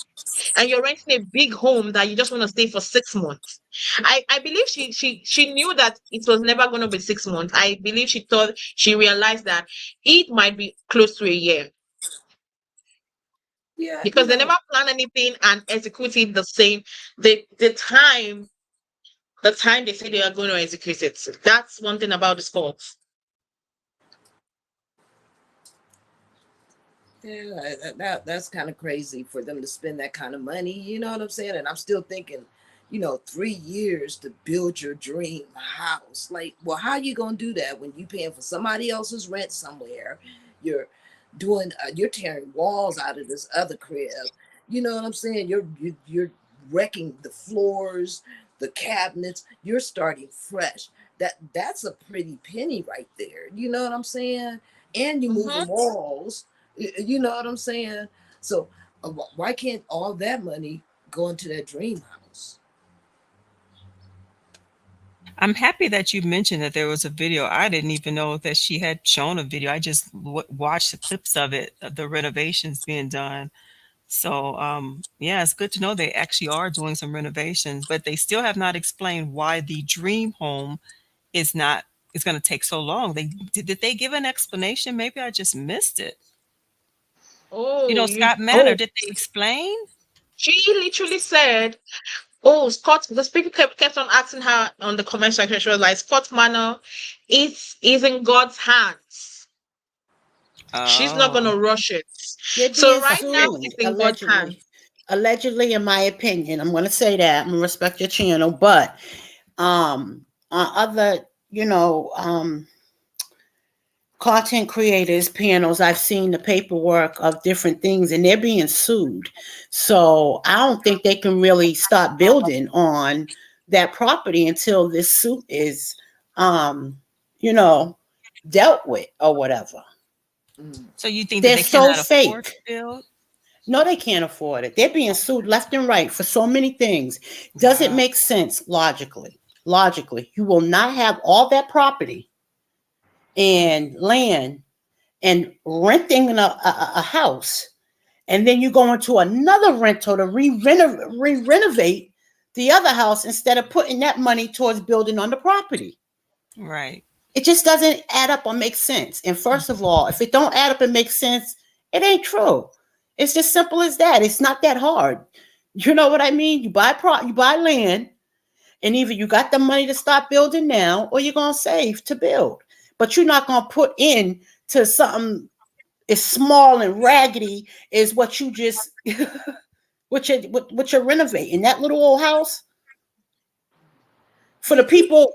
and you're renting a big home that you just want to stay for 6 months. I believe she knew that it was never going to be 6 months. I believe she realized that it might be close to a year Yeah, because they never plan anything and execute it the same the time they say they are going to execute it. So that's one thing about the sports. yeah, that's kind of crazy for them to spend that kind of money. You know what I'm saying? And I'm still thinking, 3 years to build your dream house. Like, well, how you gonna do that when you paying for somebody else's rent somewhere? You're you're tearing walls out of this other crib. You know what I'm saying? You're wrecking the floors, the cabinets. You're starting fresh. That's a pretty penny right there. You know what I'm saying? And you Hmm. moving walls. You know what I'm saying? So why can't all that money go into that dream house? I'm happy that you mentioned that there was a video. I didn't even know that she had shown a video. I just watched the clips of it, of the renovations being done. So, yeah, it's good to know they actually are doing some renovations, but they still have not explained why the dream home is not is going to take so long. Did they give an explanation? Maybe I just missed it. Oh, you. Scott Manor, Oh, did they explain? she literally said, "Oh, Scott." The speaker kept on asking her on the comment section. She was like, "Scott Manor is in God's hands. She's not Oh, gonna rush it. They're So being right now, sued it's in God's hands." allegedly. Allegedly, in my opinion, I'm gonna say that. I'm gonna respect your channel, but on other, content creators panels, I've seen the paperwork of different things, and they're being sued. So I don't think they can really start building on that property until this suit is, you know, dealt with or whatever. So you think that They're they so cannot afford to fake. build? No, they can't afford it. They're being sued left and right for so many things. Does it Wow. make sense logically? Logically, you will not have all that property and land and renting a house, and then you go into another rental to re-renovate the other house instead of putting that money towards building on the property. Right. It just doesn't add up or make sense. And first of all, if it don't add up and make sense, it ain't true. It's just simple as that. It's not that hard. You know what I mean? You buy land, and either you got the money to start building now, or you're gonna save to build. But you're not gonna put in to something as small and raggedy as what you just what you're renovating. That little old house for the people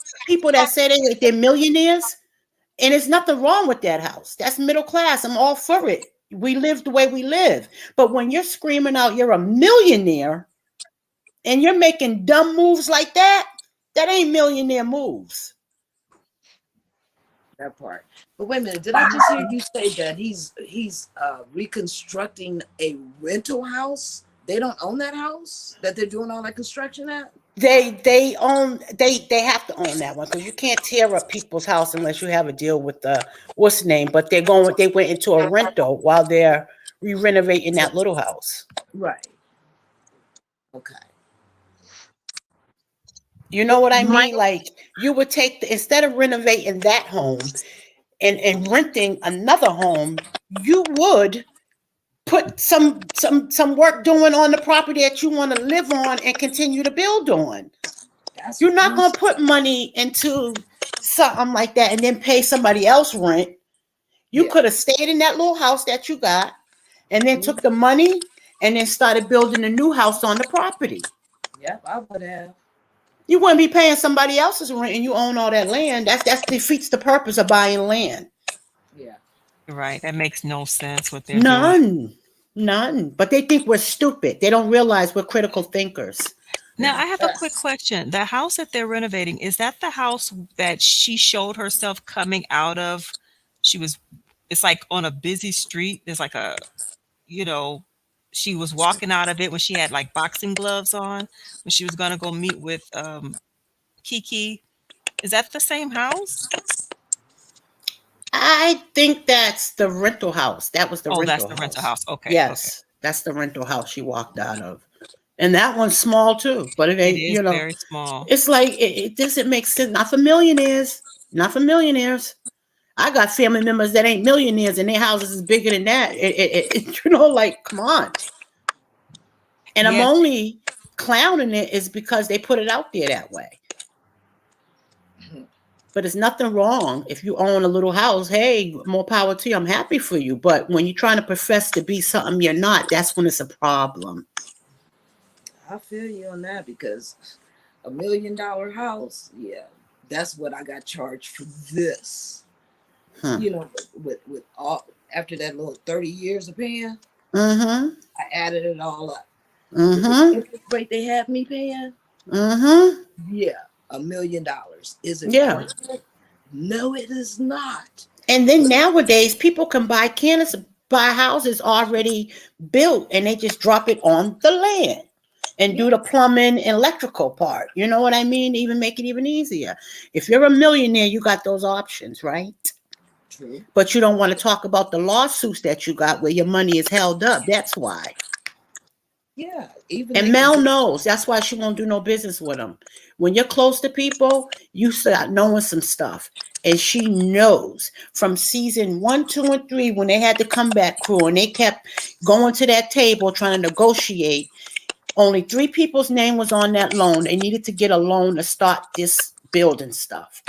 that say they're millionaires. And there's nothing wrong with that house. That's middle class. I'm all for it. We live the way we live. But when you're screaming out you're a millionaire and you're making dumb moves like that, that ain't millionaire moves. That part. But wait a minute, did I just hear you say that he's reconstructing a rental house? They don't own that house that they're doing all that construction at? They own they have to own that one because you can't tear up people's house unless you have a deal with the what's the name. But they went into a rental while they're re-renovating that little house. Right. Okay. You know what I My mean? Like you would take instead of renovating that home and renting another home, you would put some work doing on the property that you want to live on and continue to build on. That's You're not what going to put money into something like that and then pay somebody else rent. You yeah. could have stayed in that little house that you got and then took the money and then started building a new house on the property. Yep, I would have. You wouldn't be paying somebody else's rent and you own all that land. That defeats the purpose of buying land. Yeah. Right. That makes no sense what they're doing. None. But they think we're stupid. They don't realize we're critical thinkers. Now, I have a quick Yes. question. The house that they're renovating, is that the house that she showed herself coming out of? She was, it's like on a busy street. There's like a, you know, she was walking out of it when she had like boxing gloves on when she was going to go meet with Kiki. Is that the same house? I think that's the rental house. That was the Oh, that's rental the rental house. house. Okay. Okay. Yes, that's the rental house she walked out of. And that one's small too, but it It ain't, is very small. it's like it doesn't make sense. Not for millionaires. Not for millionaires. I got family members that ain't millionaires and their houses is bigger than that. Like, come on. And I'm Yes. only clowning it is because they put it out there that way. But there's nothing wrong if you own a little house. Hey, more power to you. I'm happy for you. But when you're trying to profess to be something you're not, that's when it's a problem. I feel you on that because $1 million house, yeah, that's what I got charged for this. You know, with all after that little 30 years of paying, Mm-hmm. I added it all up. With the Mm-hmm. interest rate they have me paying, Mm-hmm. yeah, $1 million. Is it Yeah. worth it? No, it is not. And then nowadays, people can buy houses already built, and they just drop it on the land and do the plumbing and electrical part. You know what I mean? Even make it even easier. If you're a millionaire, you got those options, right? True. But you don't want to talk about the lawsuits that you got where your money is held up. That's why. Yeah, even And they Mel can knows. That's why she won't do no business with them. When you're close to people, you start knowing some stuff. And she knows from season 1, 2, and 3 when they had the comeback crew and they kept going to that table trying to negotiate. Only 3 people's name was on that loan. They needed to get a loan to start this building stuff.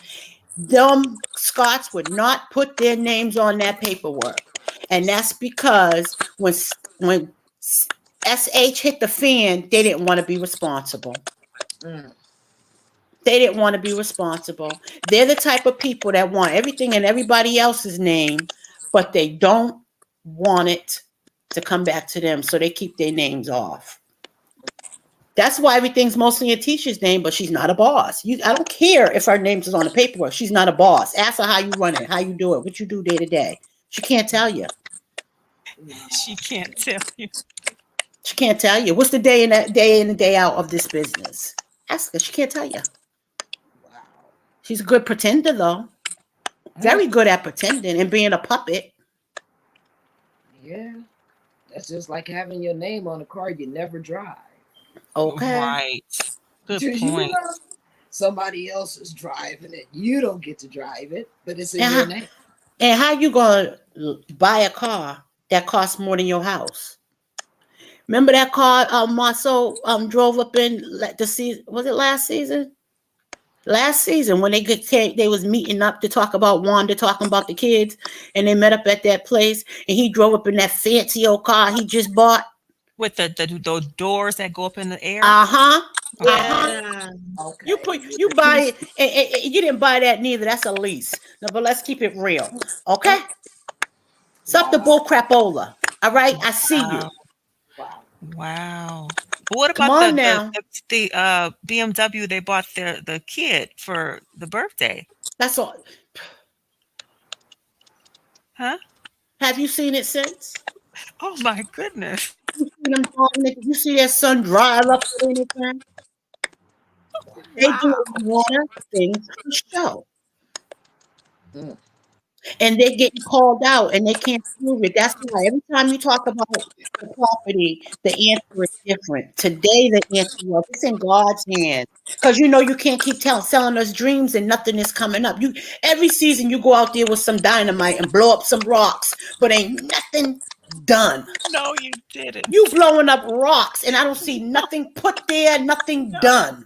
Them Scots would not put their names on that paperwork. And that's because when SH hit the fan, they didn't want to be responsible. Mm. They didn't want to be responsible. They're the type of people that want everything in everybody else's name, but they don't want it to come back to them, so they keep their names off. That's why everything's mostly in Tisha's name, but she's not a boss. I don't care if her name is on the paperwork. She's not a boss. Ask her how you run it, how you do it, what you do day to day. She can't tell you. She can't tell you. She can't tell you. What's the day in and day out of this business? Ask her. She can't tell you. Wow. She's a good pretender, though. Very good at pretending and being a puppet. Yeah. That's just like having your name on a car you never drive. Okay. Right. Good You point. know, somebody else is driving it. You don't get to drive it, but it's in your name. And how you gonna buy a car that costs more than your house? Remember that car Marsau drove up in the season? Was it last season? Last season when they was meeting up to talk about Wanda, talking about the kids, and they met up at that place, and he drove up in that fancy old car he just bought. With the doors that go up in the air. Uh-huh. Yeah. Okay. You buy it, and you didn't buy that neither. That's a lease. No, but let's keep it real, okay? Stop the bull crapola. All right, I see you. Wow. Wow. But what Come about on now. the BMW they bought the kid for the birthday? That's all. Huh? Have you seen it since? Oh my goodness. You see their son drive up or anything? They do a lot of things for show. Mm. And they're getting called out and they can't prove it. That's why every time you talk about the property, the answer is different. Today, the answer was it's in God's hand. Because you can't keep selling us dreams and nothing is coming up. Every season you go out there with some dynamite and blow up some rocks, but ain't nothing done. No, you didn't. You blowing up rocks and I don't see nothing put there, nothing done.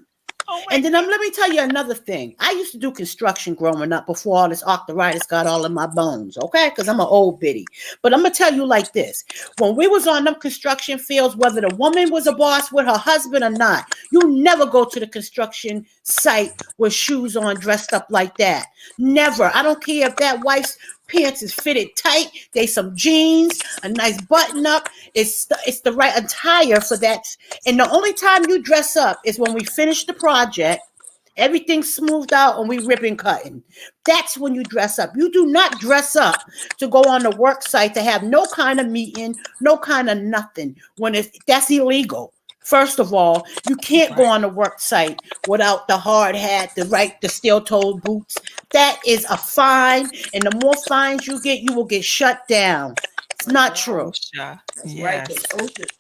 Oh and then let me tell you another thing. I used to do construction growing up before all this arthritis got all in my bones, okay? Because I'm an old biddy. But I'm going to tell you like this. When we was on them construction fields, whether the woman was a boss with her husband or not, you never go to the construction site with shoes on, dressed up like that. Never. I don't care if that wife's pants is fitted tight, they some jeans, a nice button up. It's the right attire for that. And the only time you dress up is when we finish the project, everything's smoothed out and we ribbon cutting. That's when you dress up. You do not dress up to go on the work site to have no kind of meeting, no kind of nothing. That's illegal. First of all, you can't go on the work site without the hard hat, the steel-toed boots. That is a fine, and the more fines you get, you will get shut down. It's not true. OSHA. That's Yes. right.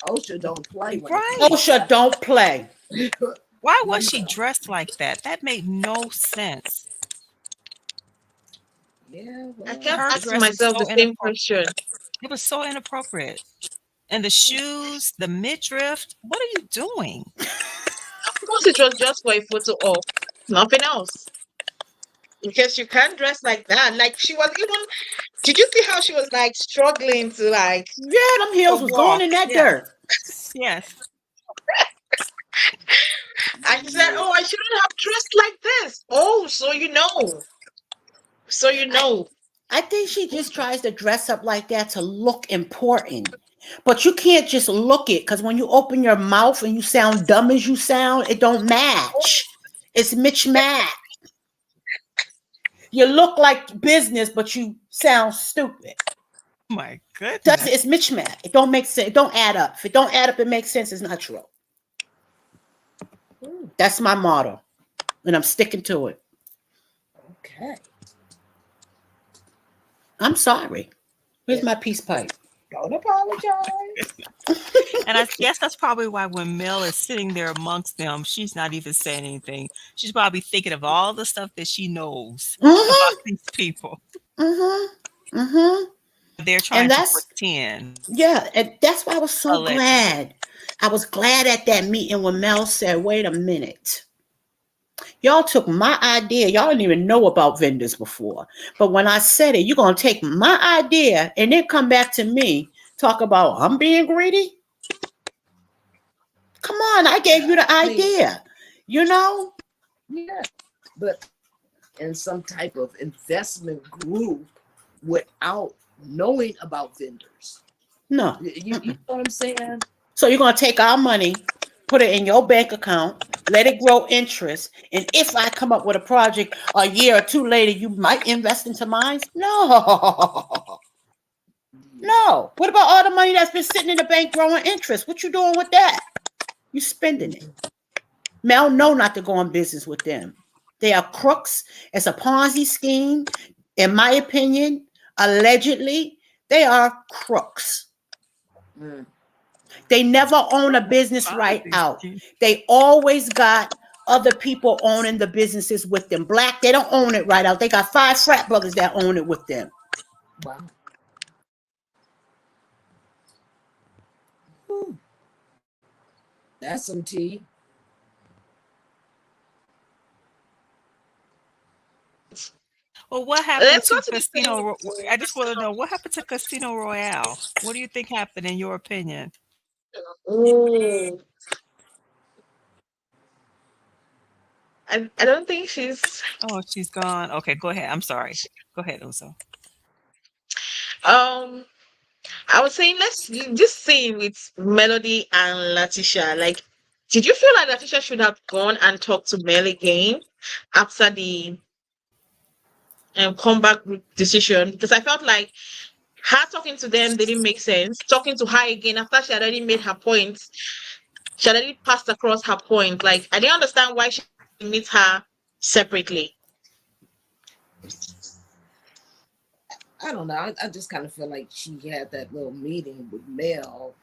OSHA don't play. Right. OSHA don't play. Why was she dressed like that? That made no sense. Yeah. I Well, kept Her asking dress is myself so the same question. It was so inappropriate. And the shoes, the midriff. What are you doing? Of course, it was just for a photo op, nothing else. Because you can't dress like that. Like she was even. Did you see how she was like struggling to like? Yeah, them heels was going in that dirt. Yes. And she said, "Oh, I shouldn't have dressed like this." Oh, so you know. So you know. I think she just tries to dress up like that to look important. But you can't just look it, because when you open your mouth and you sound dumb as you sound, it don't match. It's mismatched. You look like business, but you sound stupid. My goodness. It's mismatched. It don't make sense. It don't add up. If it don't add up, it makes sense. It's not true. That's my motto, and I'm sticking to it. okay. I'm sorry. Here's my peace pipe. Don't apologize. And I guess that's probably why when Mel is sitting there amongst them, she's not even saying anything. She's probably thinking of all the stuff that she knows about these people. They're trying to pretend. Yeah, and that's why I was so glad. I was glad at that meeting when Mel said, wait a minute. Y'all took my idea. Y'all didn't even know about vendors before. But when I said it, you're going to take my idea and then come back to me, talk about I'm being greedy? Come on, I gave you the idea. Yeah, but in some type of investment group without knowing about vendors. No. You know what I'm saying? So you're going to take our money, put it in your bank account, let it grow interest. And if I come up with a project a year or two later, you might invest into mine? No. No. What about all the money that's been sitting in the bank growing interest? What you doing with that? You spending it. Mel know not to go in business with them. They are crooks. It's a Ponzi scheme. In my opinion, allegedly, they are crooks. Mm. They never own a business right out. They always got other people owning the businesses with them. Black, they don't own it right out. They got 5 frat brothers that own it with them. Wow. Whew. That's some tea. Well, what happened Let's go to to the same. I just want to know what happened to Casino Royale. What do you think happened in your opinion? Oh, I don't think she's. Oh, she's gone. Okay, go ahead. I'm sorry. Go ahead, Uzo. Um, I was saying let's just saying with Melody and Latisha. Like, did you feel like Latisha should have gone and talked to Mel again after the comeback group decision? Because I felt like her talking to them didn't make sense. Talking to her again after she had already made her points, she had already passed across her point. Like, I didn't understand why she meet her separately. I don't know. I just kind of feel like she had that little meeting with Mel,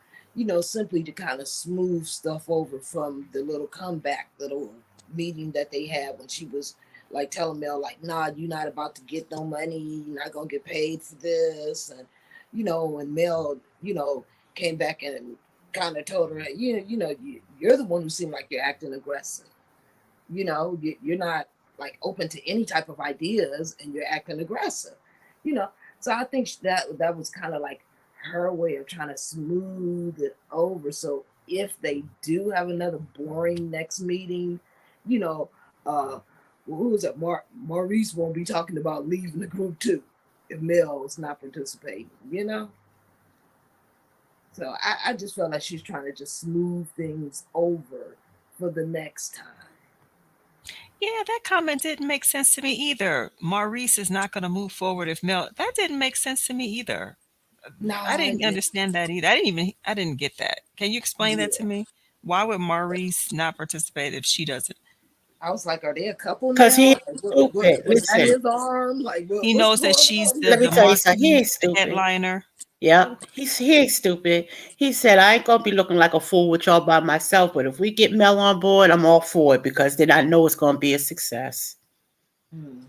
simply to kind of smooth stuff over from the little comeback little meeting that they had when she was like telling Mel, like, nah, you're not about to get no money. You're not going to get paid for this. And, when Mel, came back and kind of told her, you're the one who seemed like you're acting aggressive. You're not like open to any type of ideas and you're acting aggressive, you know. So I think that was kind of like her way of trying to smooth it over. So if they do have another boring next meeting, you know, who is it? Maurice won't be talking about leaving the group too if Mel is not participating. So I just felt like she's trying to just smooth things over for the next time. Yeah, that comment didn't make sense to me either. Maurice is not going to move forward if Mel. That didn't make sense to me either. No, I I didn't did. understand that either. I didn't get that. Can you explain that to Yeah. me? Why would Maurice not participate if she doesn't? I was like, are they a couple Because now? he Like, ain't stupid. was that Listen, his arm? Like, He what's knows going that she's on let me the here? tell you something. He marquee ain't stupid. headliner. Yep. He ain't stupid. He said, I ain't going to be looking like a fool with y'all by myself, but if we get Mel on board, I'm all for it because then I know it's going to be a success. Mhm.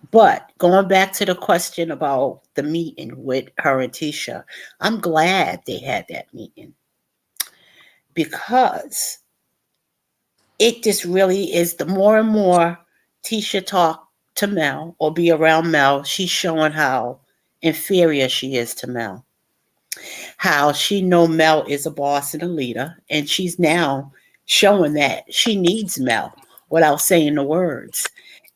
But going back to the question about the meeting with her and Tisha, I'm glad they had that meeting because it just really is the more and more Tisha talk to Mel or be around Mel, she's showing how inferior she is to Mel. How she know Mel is a boss and a leader, and she's now showing that she needs Mel without saying the words.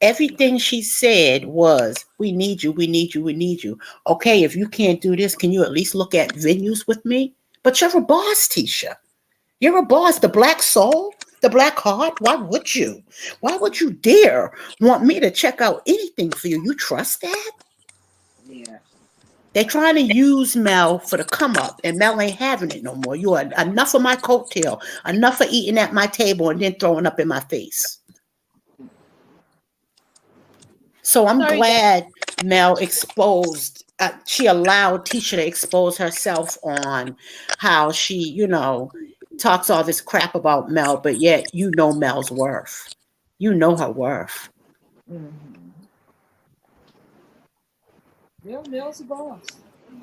Everything she said was, we need you, we need you, we need you. Okay, if you can't do this, can you at least look at venues with me? But you're a boss, Tisha. You're a boss, the black soul, the black heart. Why would you? Why would you dare want me to check out anything for you? You trust that? Yeah. They're trying to use Mel for the come up, and Mel ain't having it no more. You are enough of my coattail, enough of eating at my table and then throwing up in my face. So I'm Sorry, guys. glad Mel exposed. She allowed Tisha to expose herself on how she, talks all this crap about Mel, but yet Mel's worth. You know her worth. Mm-hmm. Yeah, Mel's a boss.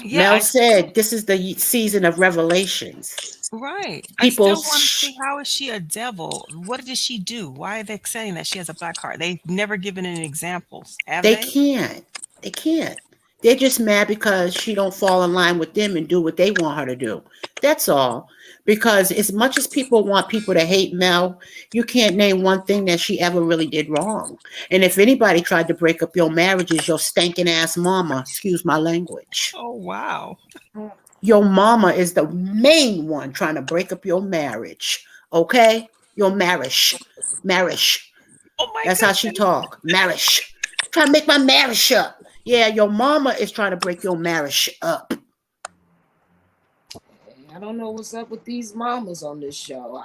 Yeah, Mel said this is the season of revelations. right. I People, still want to see how is she a devil? What did she do? Why are they saying that she has a black heart? They've never given any examples, have they they? can't. They can't. They're just mad because she don't fall in line with them and do what they want her to do. That's all. Because as much as people want people to hate Mel, you can't name one thing that she ever really did wrong. And if anybody tried to break up your marriages, your stinking ass mama, excuse my language. Oh, wow. Your mama is the main one trying to break up your marriage. Okay? Your marriage. Marriage. Oh my That's how she goodness. talk. Marriage. Trying to make my marriage up. Yeah, your mama is trying to break your marriage up. I don't know what's up with these mamas on this show.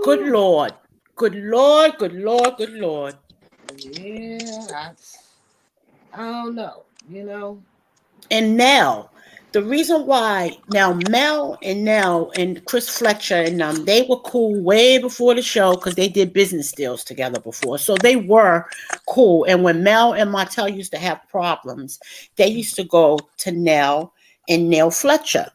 Good Lord. Good Lord, good Lord, good Lord. Yeah, I don't know, And now, the reason why now Mel and Chris Fletcher and they were cool way before the show because they did business deals together before. So they were cool. And when Mel and Martell used to have problems, they used to go to Nell and Neil Fletcher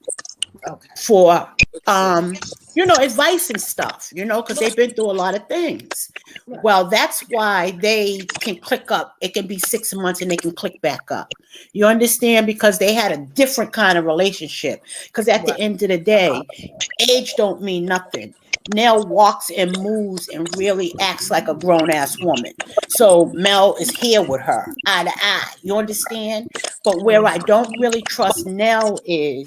Okay. for advice and stuff, because they've been through a lot of things. Right. Well, that's why they can click up. It can be 6 months and they can click back up. You understand? Because they had a different kind of relationship. Because at the end of the day, age don't mean nothing. Nell walks and moves and really acts like a grown-ass woman. So Mel is here with her, eye to eye. You understand? But where I don't really trust Nell is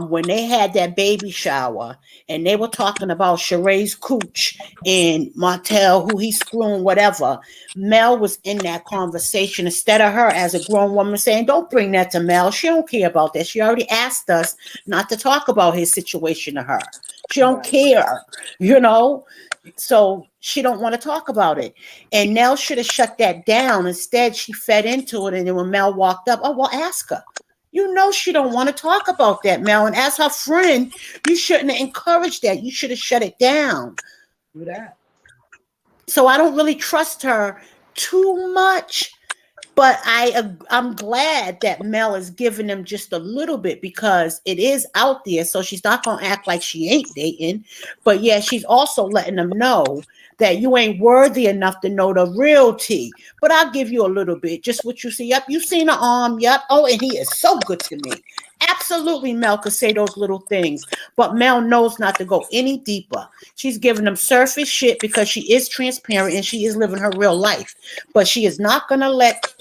when they had that baby shower and they were talking about Sheree's cooch and Martell, who he's screwing, whatever. Mel was in that conversation instead of her as a grown woman saying, don't bring that to Mel. She don't care about that. She already asked us not to talk about his situation to her. She don't care, so she don't want to talk about it. And Nell should have shut that down. Instead, she fed into it. And then when Mel walked up, oh, well, ask her. She don't want to talk about that, Mel. And as her friend, you shouldn't have encouraged that. You should have shut it down. Do that. So I don't really trust her too much. But I'm glad that Mel is giving them just a little bit because it is out there. So she's not going to act like she ain't dating. But yeah, she's also letting them know that you ain't worthy enough to know the real tea. But I'll give you a little bit. Just what you see. Yep, you seen the arm. Yep. Oh, and he is so good to me. Absolutely, Mel could say those little things. But Mel knows not to go any deeper. She's giving them surface shit because she is transparent and she is living her real life. But she is not going to let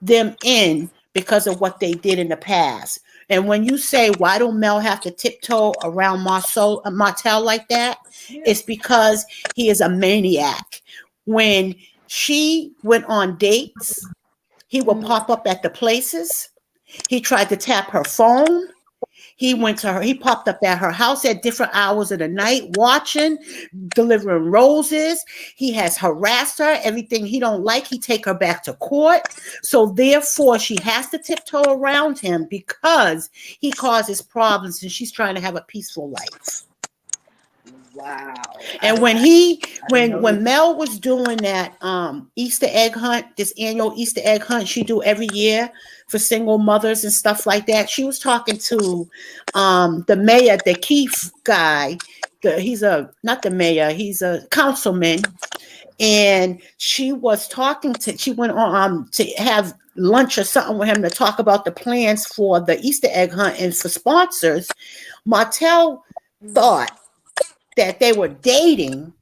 them in because of what they did in the past. And when you say, why don't Mel have to tiptoe around Martell like that? It's because he is a maniac. When she went on dates, he would pop up at the places. He tried to tap her phone. He popped up at her house at different hours of the night, watching, delivering roses. He has harassed her. Everything he don't like, he take her back to court. So therefore, she has to tiptoe around him because he causes problems and she's trying to have a peaceful life. Wow. And when Mel was doing that Easter egg hunt, this annual Easter egg hunt she do every year for single mothers and stuff like that, she was talking to the mayor, the Keefe guy. He's not the mayor, he's a councilman. And she went on to have lunch or something with him to talk about the plans for the Easter egg hunt and for sponsors. Martell thought that they were dating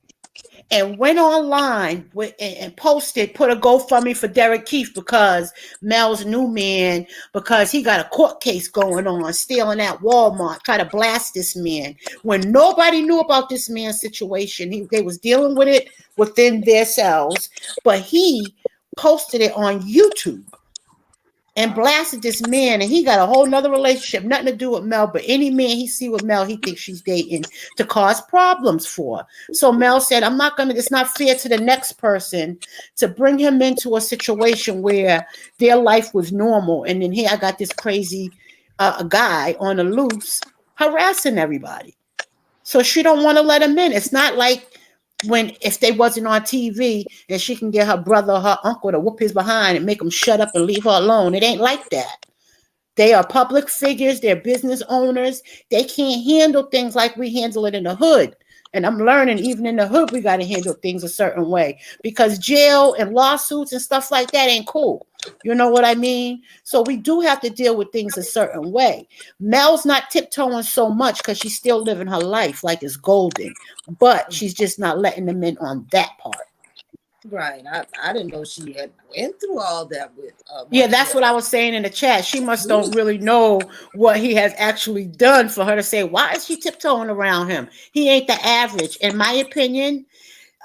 and went online and posted, put a GoFundMe for Derek Keefe because Mel's new man, because he got a court case going on, stealing at Walmart, try to blast this man. When nobody knew about this man's situation, they was dealing with it within themselves, but he posted it on YouTube and blasted this man, and he got a whole nother relationship, nothing to do with Mel, but any man he see with Mel, he thinks she's dating to cause problems for. So Mel said, it's not fair to the next person to bring him into a situation where their life was normal, and then here I got this crazy guy on the loose harassing everybody. So she don't want to let him in. It's not like if they wasn't on TV and she can get her brother or her uncle to whoop his behind and make him shut up and leave her alone. It ain't like that. They are public figures. They're business owners. They can't handle things like we handle it in the hood. And I'm learning, even in the hood, we got to handle things a certain way because jail and lawsuits and stuff like that ain't cool. You know what I mean? So we do have to deal with things a certain way. Mel's not tiptoeing so much because she's still living her life like it's golden, but she's just not letting them in on that part. Right. I didn't know she had went through all that with Yeah, that's what I Martell. was saying in the chat. She must don't really know what he has actually done for her to say, why is she tiptoeing around him? He ain't the average. In my opinion,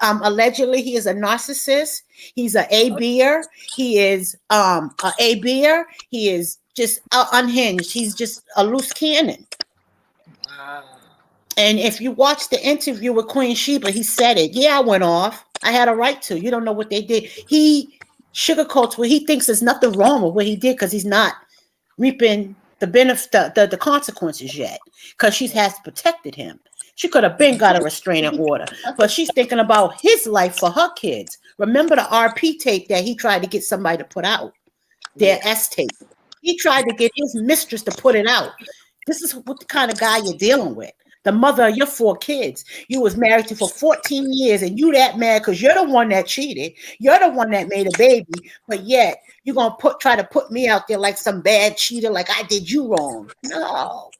allegedly he is a narcissist. He's a A-beer. He is a A-beer. He is just unhinged. He's just a loose cannon. Wow. And if you watch the interview with Queen Sheba, he said it. Yeah, I went off. I had a right to. You don't know what they did. He sugarcoats what he thinks there's nothing wrong with what he did because he's not reaping the benefit, the consequences yet. Because she has protected him. She could have been got a restraining order, but she's thinking about his life for her kids. Remember the RP tape that he tried to get somebody to put out? Their S tape. He tried to get his mistress to put it out. This is what the kind of guy you're dealing with. The mother of your 4 kids. You was married to for 14 years and you that mad because you're the one that cheated. You're the one that made a baby. But yet you're going to try to put me out there like some bad cheater, like I did you wrong. No.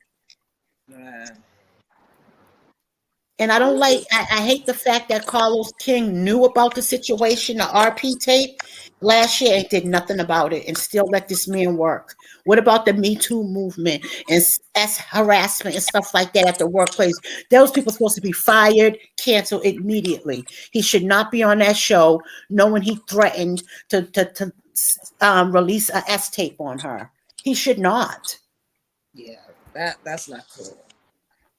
And I don't like, I hate the fact that Carlos King knew about the situation, the RP tape last year and did nothing about it and still let this man work. What about the Me Too movement and harassment and stuff like that at the workplace? Those people are supposed to be fired, canceled immediately. He should not be on that show knowing he threatened to release a S tape on her. He should not. Yeah, that's not cool.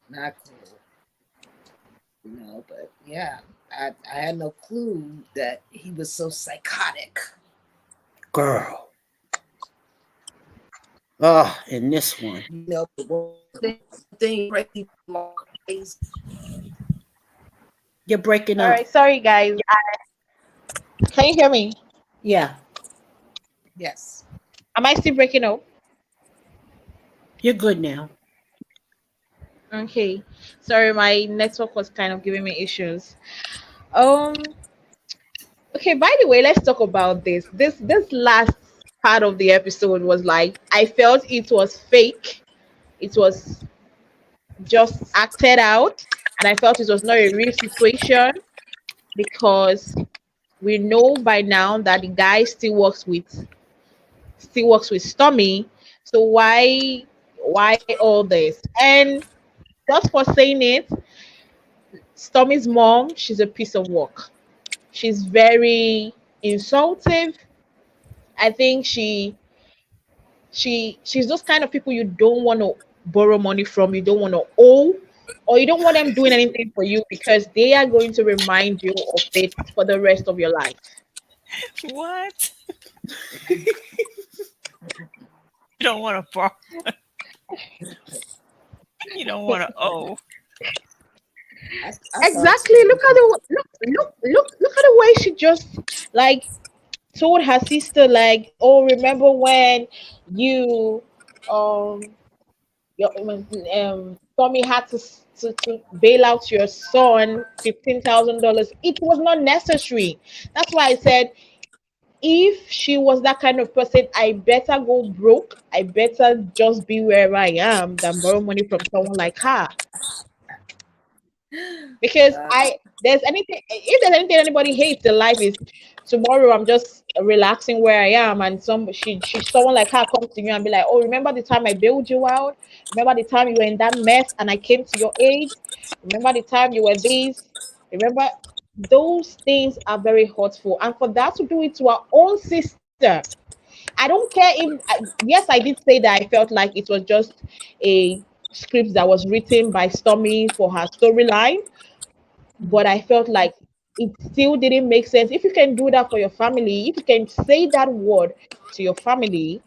Not cool. But yeah, I had no clue that he was so psychotic. Girl. Oh, in this one. The thing crazy. You're breaking up. All right, sorry guys. Can you hear me? Yeah. Yes. Am I still breaking up? You're good now. Okay. Sorry, my network was kind of giving me issues. Okay, by the way, let's talk about this. This last part of the episode was like I felt it was fake. It was just acted out, and I felt it was not a real situation because we know by now that the guy still works with Stormi. So why all this? And just for saying it, Stormi's mom, she's a piece of work. She's very insultive. I think she's those kind of people you don't want to borrow money from, you don't want to owe, or you don't want them doing anything for you because they are going to remind you of it for the rest of your life. What? You don't want to borrow. You don't want to owe. Exactly. Look at the way she just like told her sister, like, oh, remember when you Tommy had to bail out your son $15,000. It was not necessary. That's why I said if she was that kind of person, I better go broke. I better just be wherever I am than borrow money from someone like her. Because if there's anything anybody hates in life is tomorrow I'm just relaxing where I am and someone like her comes to you and be like, oh, remember the time I bailed you out? Remember the time you were in that mess and I came to your aid? Remember the time you were this? Remember, those things are very hurtful, and for that to do it to our own sister, I don't care if yes, I did say that I felt like it was just a script that was written by Stormi for her storyline, but I felt like it still didn't make sense. If you can do that for your family, if you can say that word to your family,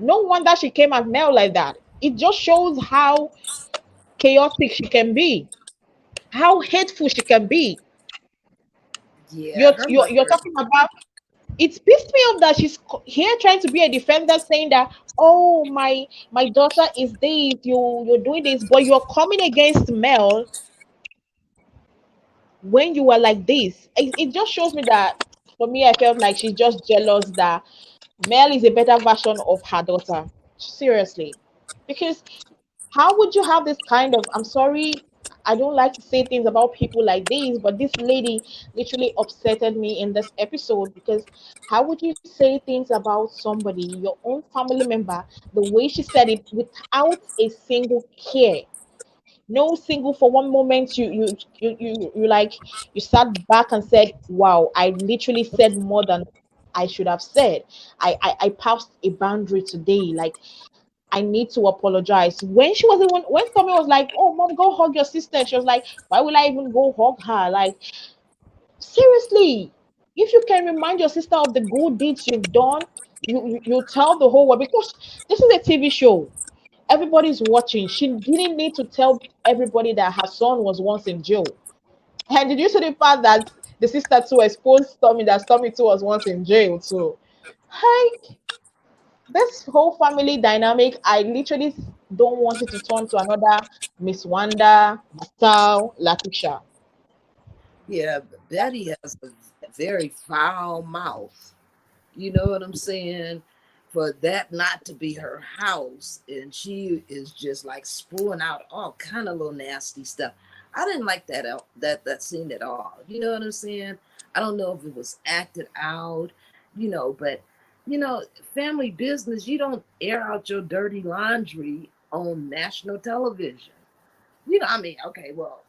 no wonder she came at Mel like that. It just shows how chaotic she can be, how hateful she can be. Yeah, You're talking about. It pissed me off that she's here trying to be a defender, saying that, oh, my daughter is this, you're doing this, but you're coming against Mel when you were like this. It just shows me that for me, I felt like she's just jealous that Mel is a better version of her daughter. Seriously. Because how would you have this kind of, I'm sorry, I don't like to say things about people like this, but this lady literally upsetted me in this episode because how would you say things about somebody, your own family member, the way she said it without a single care? No single for one moment you like you sat back and said, wow, I literally said more than I should have said. I passed a boundary today. Like I need to apologize. When she was even when Stormi was like, "Oh, mom, go hug your sister," and she was like, "Why will I even go hug her?" Like, seriously, if you can remind your sister of the good deeds you've done, you tell the whole world because this is a TV show. Everybody's watching. She didn't need to tell everybody that her son was once in jail. And did you see the part that the sister too exposed Stormi that Stormi too was once in jail too? Hi, this whole family dynamic, I literally don't want it to turn to another Miss Wanda, Martell, Latisha. Yeah, Betty has a very foul mouth. You know what I'm saying? For that not to be her house, and she is just like spewing out all kind of little nasty stuff. I didn't like that scene at all. You know what I'm saying? I don't know if it was acted out, but you know, family business. You don't air out your dirty laundry on national television. I mean, okay, well,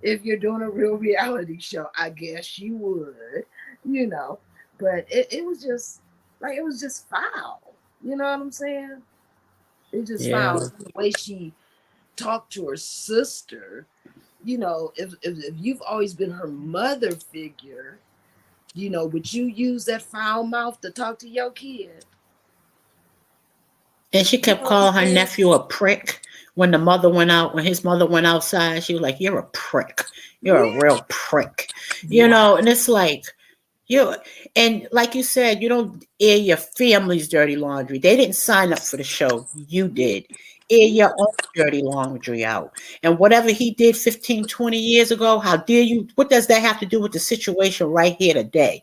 if you're doing a real reality show, I guess you would, you know. But it was just like it was just foul. You know what I'm saying? It just foul. Yeah. The way she talked to her sister, if you've always been her mother figure, would you use that foul mouth to talk to your kid? And she You kept know what I'm calling her saying? nephew a prick when when his mother went outside. She was like, "You're a prick. You're a Yeah, real prick." Wow. And it's like, you and like you said, you don't air your family's dirty laundry. They didn't sign up for the show. You did. Air yeah, your own dirty laundry out. And whatever he did 15, 20 years ago, how dare you? What does that have to do with the situation right here today?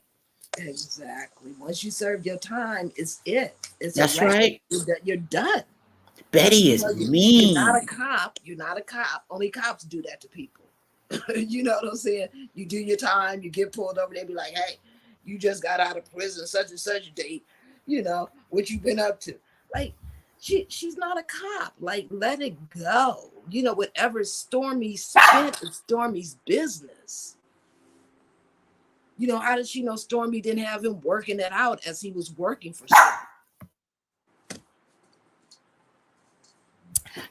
exactly. Once you serve your time, it's it. It's a That's wrap. right. You're done. Once Betty you is know you're not a mean. cop, you're not a cop. Only cops do that to people. You know what I'm saying? You do your time, you get pulled over, they be like, hey, you just got out of prison, such and such date, what you been up to. Like, she's not a cop. Like, let it go. Whatever Stormy spent is Stormy's business. How did she know Stormy didn't have him working it out as he was working for Stormy?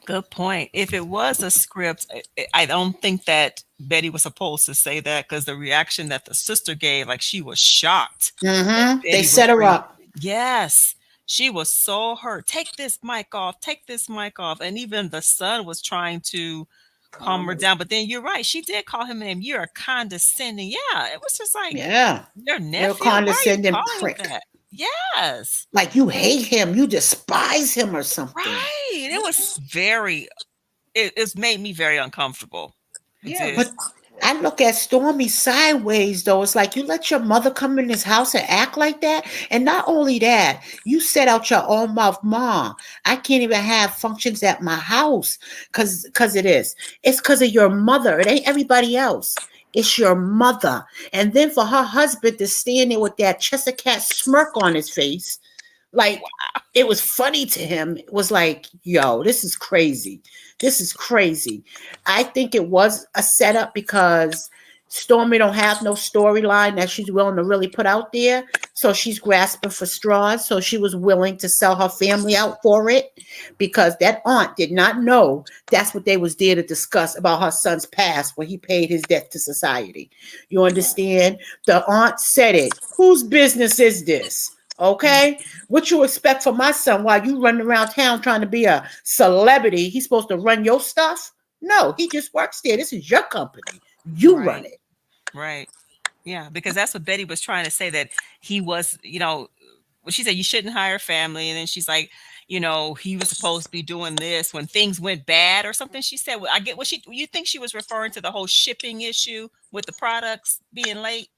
Good point. If it was a script, I don't think that Betty was supposed to say that because the reaction that the sister gave, like she was shocked that They Betty was set her bringing. up. Yes, she was so hurt. Take this mic off. Take this mic off. And even the son was trying to calm her Calmer. down. But then you're right. She did call him a name. You're a condescending. Yeah, it was just like Yeah. your You're a nephew. Why are you condescending calling him prick. that? Yes, Like you hate him, you despise him or something. right. It was very. It's made me very uncomfortable. It Yeah, did. But I look at Stormy sideways though. It's like you let your mother come in this house and act like that. And not only that, you set out your own mouth, Mom. I can't even have functions at my house because it is. It's because of your mother. It ain't everybody else. It's your mother. And then for her husband to stand there with that Chester cat smirk on his face, like it was funny to him. It was like, yo, this is crazy. This is crazy. I think it was a setup because Stormy don't have no storyline that she's willing to really put out there. So she's grasping for straws. So she was willing to sell her family out for it because that aunt did not know that's what they was there to discuss about her son's past when he paid his debt to society. You right. understand? The aunt said it. Whose business is this? Okay? What you expect from my son while you running around town trying to be a celebrity? He's supposed to run your stuff? No, he just works there. This is your company. You run Right. it. Right. Yeah, because that's what Betty was trying to say, that he was, she said you shouldn't hire family, and then she's like, he was supposed to be doing this when things went bad or something. She said, well, I get what you think she was referring to the whole shipping issue with the products being late.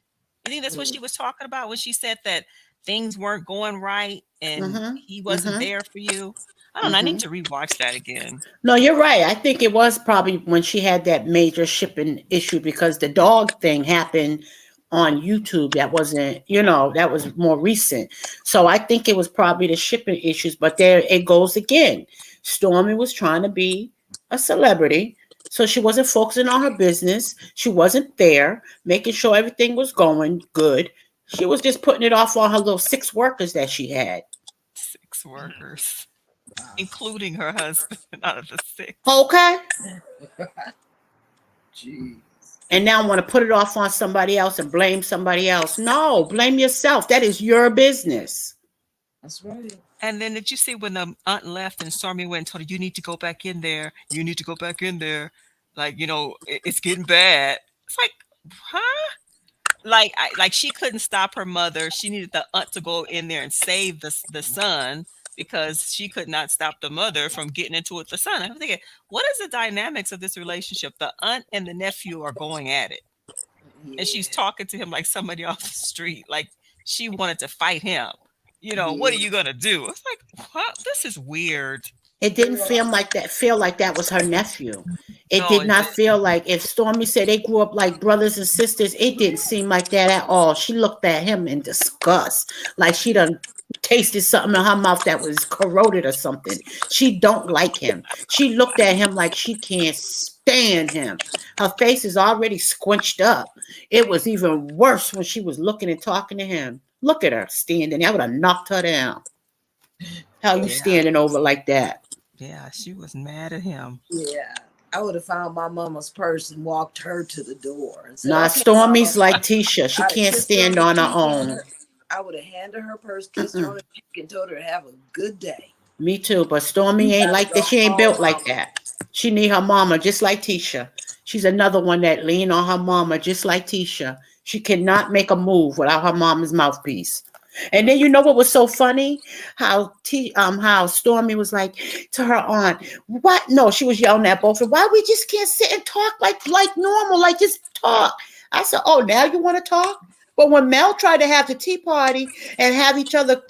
You think that's what she was talking about when she said that things weren't going right and he wasn't there for you? I don't know. I need to rewatch that again. No, you're right. I think it was probably when she had that major shipping issue because the dog thing happened on YouTube. That wasn't, that was more recent. So I think it was probably the shipping issues. But there it goes again. Stormi was trying to be a celebrity. So she wasn't focusing on her business. She wasn't there, making sure everything was going good. She was just putting it off on her little 6 workers that she had. 6 workers, including her husband out of the 6. Okay. Jeez. And now I want to put it off on somebody else and blame somebody else. No, blame yourself. That is your business. That's right. And then did you see when the aunt left and Stormi went and told her, you need to go back in there. You need to go back in there. Like, it's getting bad. It's like, huh? Like she couldn't stop her mother. She needed the aunt to go in there and save the son because she could not stop the mother from getting into it with the son. I'm thinking, what is the dynamics of this relationship? The aunt and the nephew are going at it. Yeah. And she's talking to him like somebody off the street. Like she wanted to fight him. What are you going to do? It's like, what? This is weird. It didn't feel like that was her nephew. It did not feel like, if Stormi said they grew up like brothers and sisters, it didn't seem like that at all. She looked at him in disgust, like she done tasted something in her mouth that was corroded or something. She don't like him. She looked at him like she can't stand him. Her face is already squinched up. It was even worse when she was looking and talking to him. Look at her standing. I would have knocked her down. How you standing over like that? Yeah, she was mad at him. Yeah. I would have found my mama's purse and walked her to the door. And said, nah, okay, Stormi's Mama, like Tisha. She can't stand on her own. I would have handed her purse, kissed her on the cheek, and told her to have a good day. Me too, but Stormi ain't like that. She ain't built like that. She need her mama just like Tisha. She's another one that lean on her mama just like Tisha. She cannot make a move without her mama's mouthpiece. And then you know what was so funny? How Stormi was like to her aunt, what? No, she was yelling at both of them. Why we just can't sit and talk like normal, like just talk? I said, oh, now you want to talk? But when Mel tried to have the tea party and have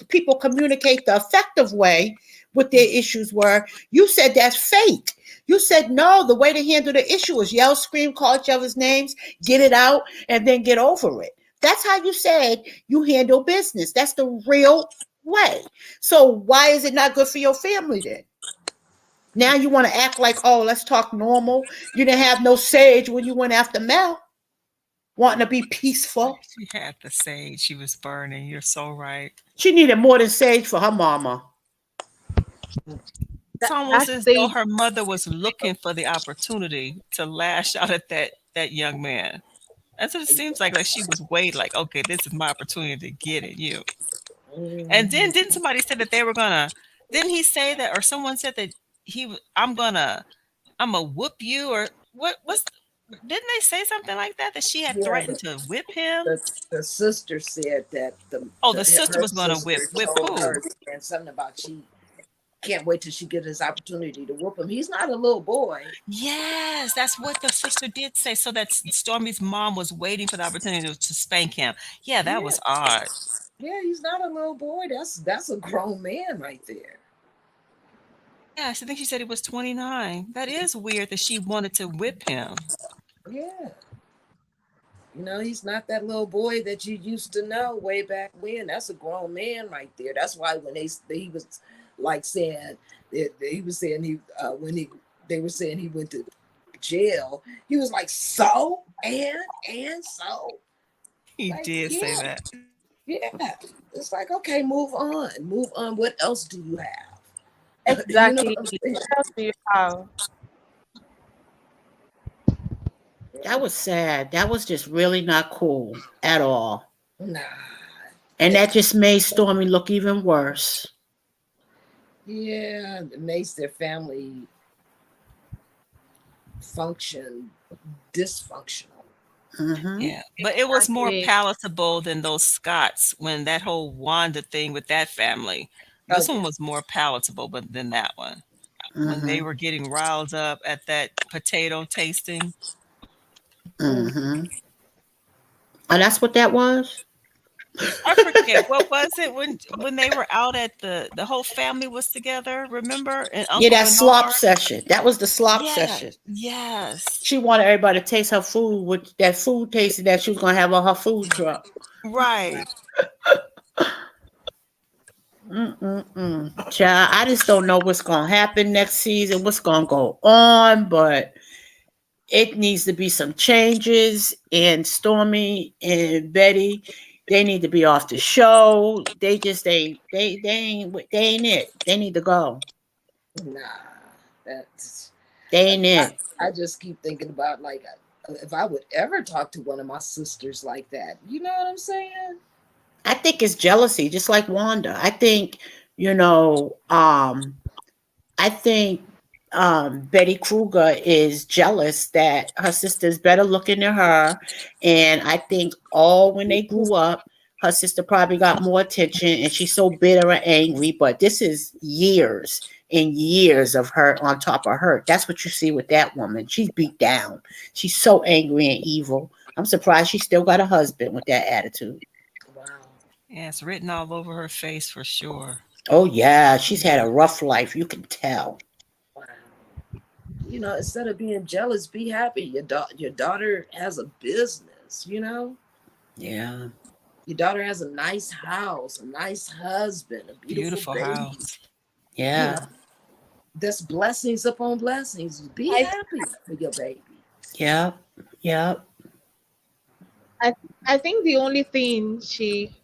people communicate the effective way what their issues were, you said that's fake. You said, no, the way to handle the issue is yell, scream, call each other's names, get it out, and then get over it. That's how you said you handle business. That's the real way. So why is it not good for your family then? Now you want to act like, oh, let's talk normal. You didn't have no sage when you went after Mel, wanting to be peaceful. She had the sage. She was burning. You're so right. She needed more than sage for her mama. It's almost as though her mother was looking for the opportunity to lash out at that young man. That's what it seems like. Like she was waiting, like, okay, this is my opportunity to get at you. And then didn't somebody say that they were gonna? Didn't he say that, or someone said that I'm gonna whoop you, or what? Didn't they say something like that? That she had threatened to whip him. The sister said that the sister was gonna whip who? And something about she can't wait till she gets his opportunity to whoop him. He's not a little boy. Yes, that's what the sister did say. So that Stormi's mom was waiting for the opportunity to spank him. Yeah, that was odd. Yeah, he's not a little boy. That's a grown man right there. Yeah, I think she said he was 29. That is weird that she wanted to whip him. Yeah. He's not that little boy that you used to know way back when. That's a grown man right there. That's why when he was like saying he was saying when they were saying he went to jail, he was like, so and so. He did say that. Yeah. It's like, okay, move on. What else do you have? Exactly. What else do you have? That was sad. That was just really not cool at all. Nah. And that just made Stormi look even worse. Yeah, it makes their family function dysfunctional. Yeah, but it was more Exactly. palatable than those Scots when that whole Wanda thing with that family. Oh This one yeah. was more palatable, but than that one. When they Mm-hmm. were getting riled up at that potato tasting. Mm. Mm-hmm. And that's what that was? I forget what was it when they were out at the whole family was together, remember? And Yeah, Uncle that slop Bernard? session. That was the slop Yeah. session. Yes. She wanted everybody to taste her food with that food tasting that she was gonna have on her food truck. Right. Child, I just don't know what's gonna happen next season, what's gonna go on, but it needs to be some changes. And Stormi and Betty, they need to be off the show. They just ain't they ain't it. They need to go. Nah, that's. They ain't I, it. I just keep thinking about like if I would ever talk to one of my sisters like that. You know what I'm saying? I think it's jealousy, just like Wanda. I think, you know, I think Betty Kruger is jealous that her sister's better looking than her. And I think all when they grew up, her sister probably got more attention and she's so bitter and angry. But this is years and years of hurt on top of hurt. That's what you see with that woman. She's beat down. She's so angry and evil. I'm surprised she still got a husband with that attitude. Wow. Yeah, it's written all over her face for sure. Oh, yeah. She's had a rough life. You can tell. Wow. You know, instead of being jealous, be happy. Your daughter has a business. You know, Yeah. your daughter has a nice house, a nice husband, a beautiful Beautiful baby. house. You know, Yeah. that's blessings upon blessings. Be I happy for your baby. Yep. Yep. I I think the only thing she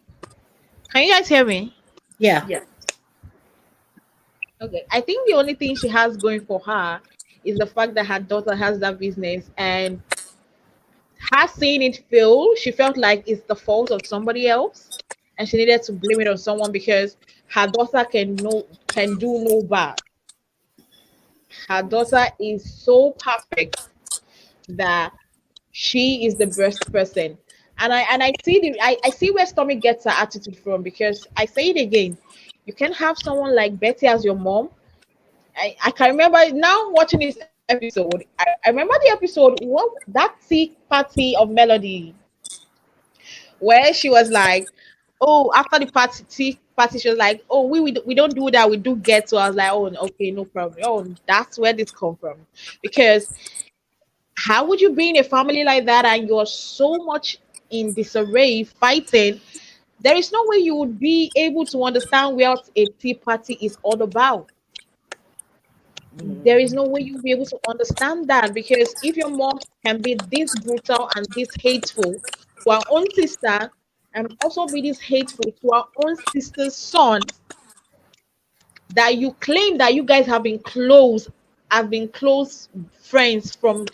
can you guys hear me? Yeah. Yeah. Okay. I think the only thing she has going for her is the fact that her daughter has that business, and her seeing it fail, she felt like it's the fault of somebody else, and she needed to blame it on someone because her daughter can do no bad. Her daughter is so perfect that she is the best person. And I see where Stormy gets her attitude from, because I say it again, you can have someone like Betty as your mom. I can remember now watching this episode. I remember the episode, what that tea party of Melody, where she was like, oh, after the party, she was like, oh, we don't do that, we do get to. I was like, oh, okay, no problem. Oh, that's where this come from. Because how would you be in a family like that and you're so much in disarray, fighting? There is no way you would be able to understand what a tea party is all about. There is Mhm. no way you'll be able to understand that, because if your mom can be this brutal and this hateful to our own sister, and also be this hateful to our own sister's son, that you claim that you guys have been close friends from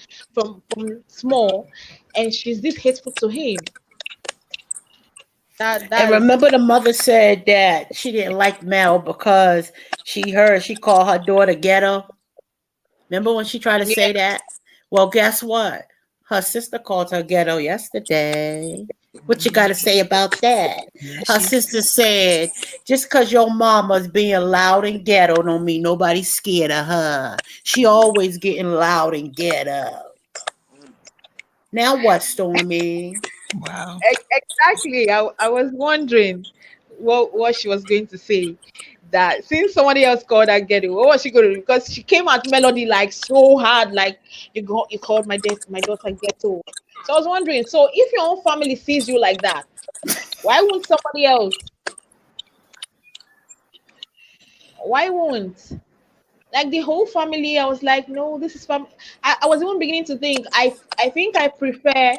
small, and she's this hateful to him. And That's remember the mother said that she didn't like Mel because she called her daughter ghetto. Remember when she tried to yeah. say that? Well, guess what? Her sister called her ghetto yesterday. What you got to say about that? Yeah, Her she sister said, just because your mama's being loud and ghetto don't mean nobody's scared of her. She always getting loud and ghetto. Now what, Stormy? wow. Exactly. I was wondering what she was going to say. That since somebody else called her Getty, what was she going to do? Because she came at Melody like so hard, like you called my daughter Ghetto. So I was wondering, so if your own family sees you like that, why won't somebody else? Why won't? Like the whole family, I was like, no, this is family. I was even beginning to think, I think I prefer,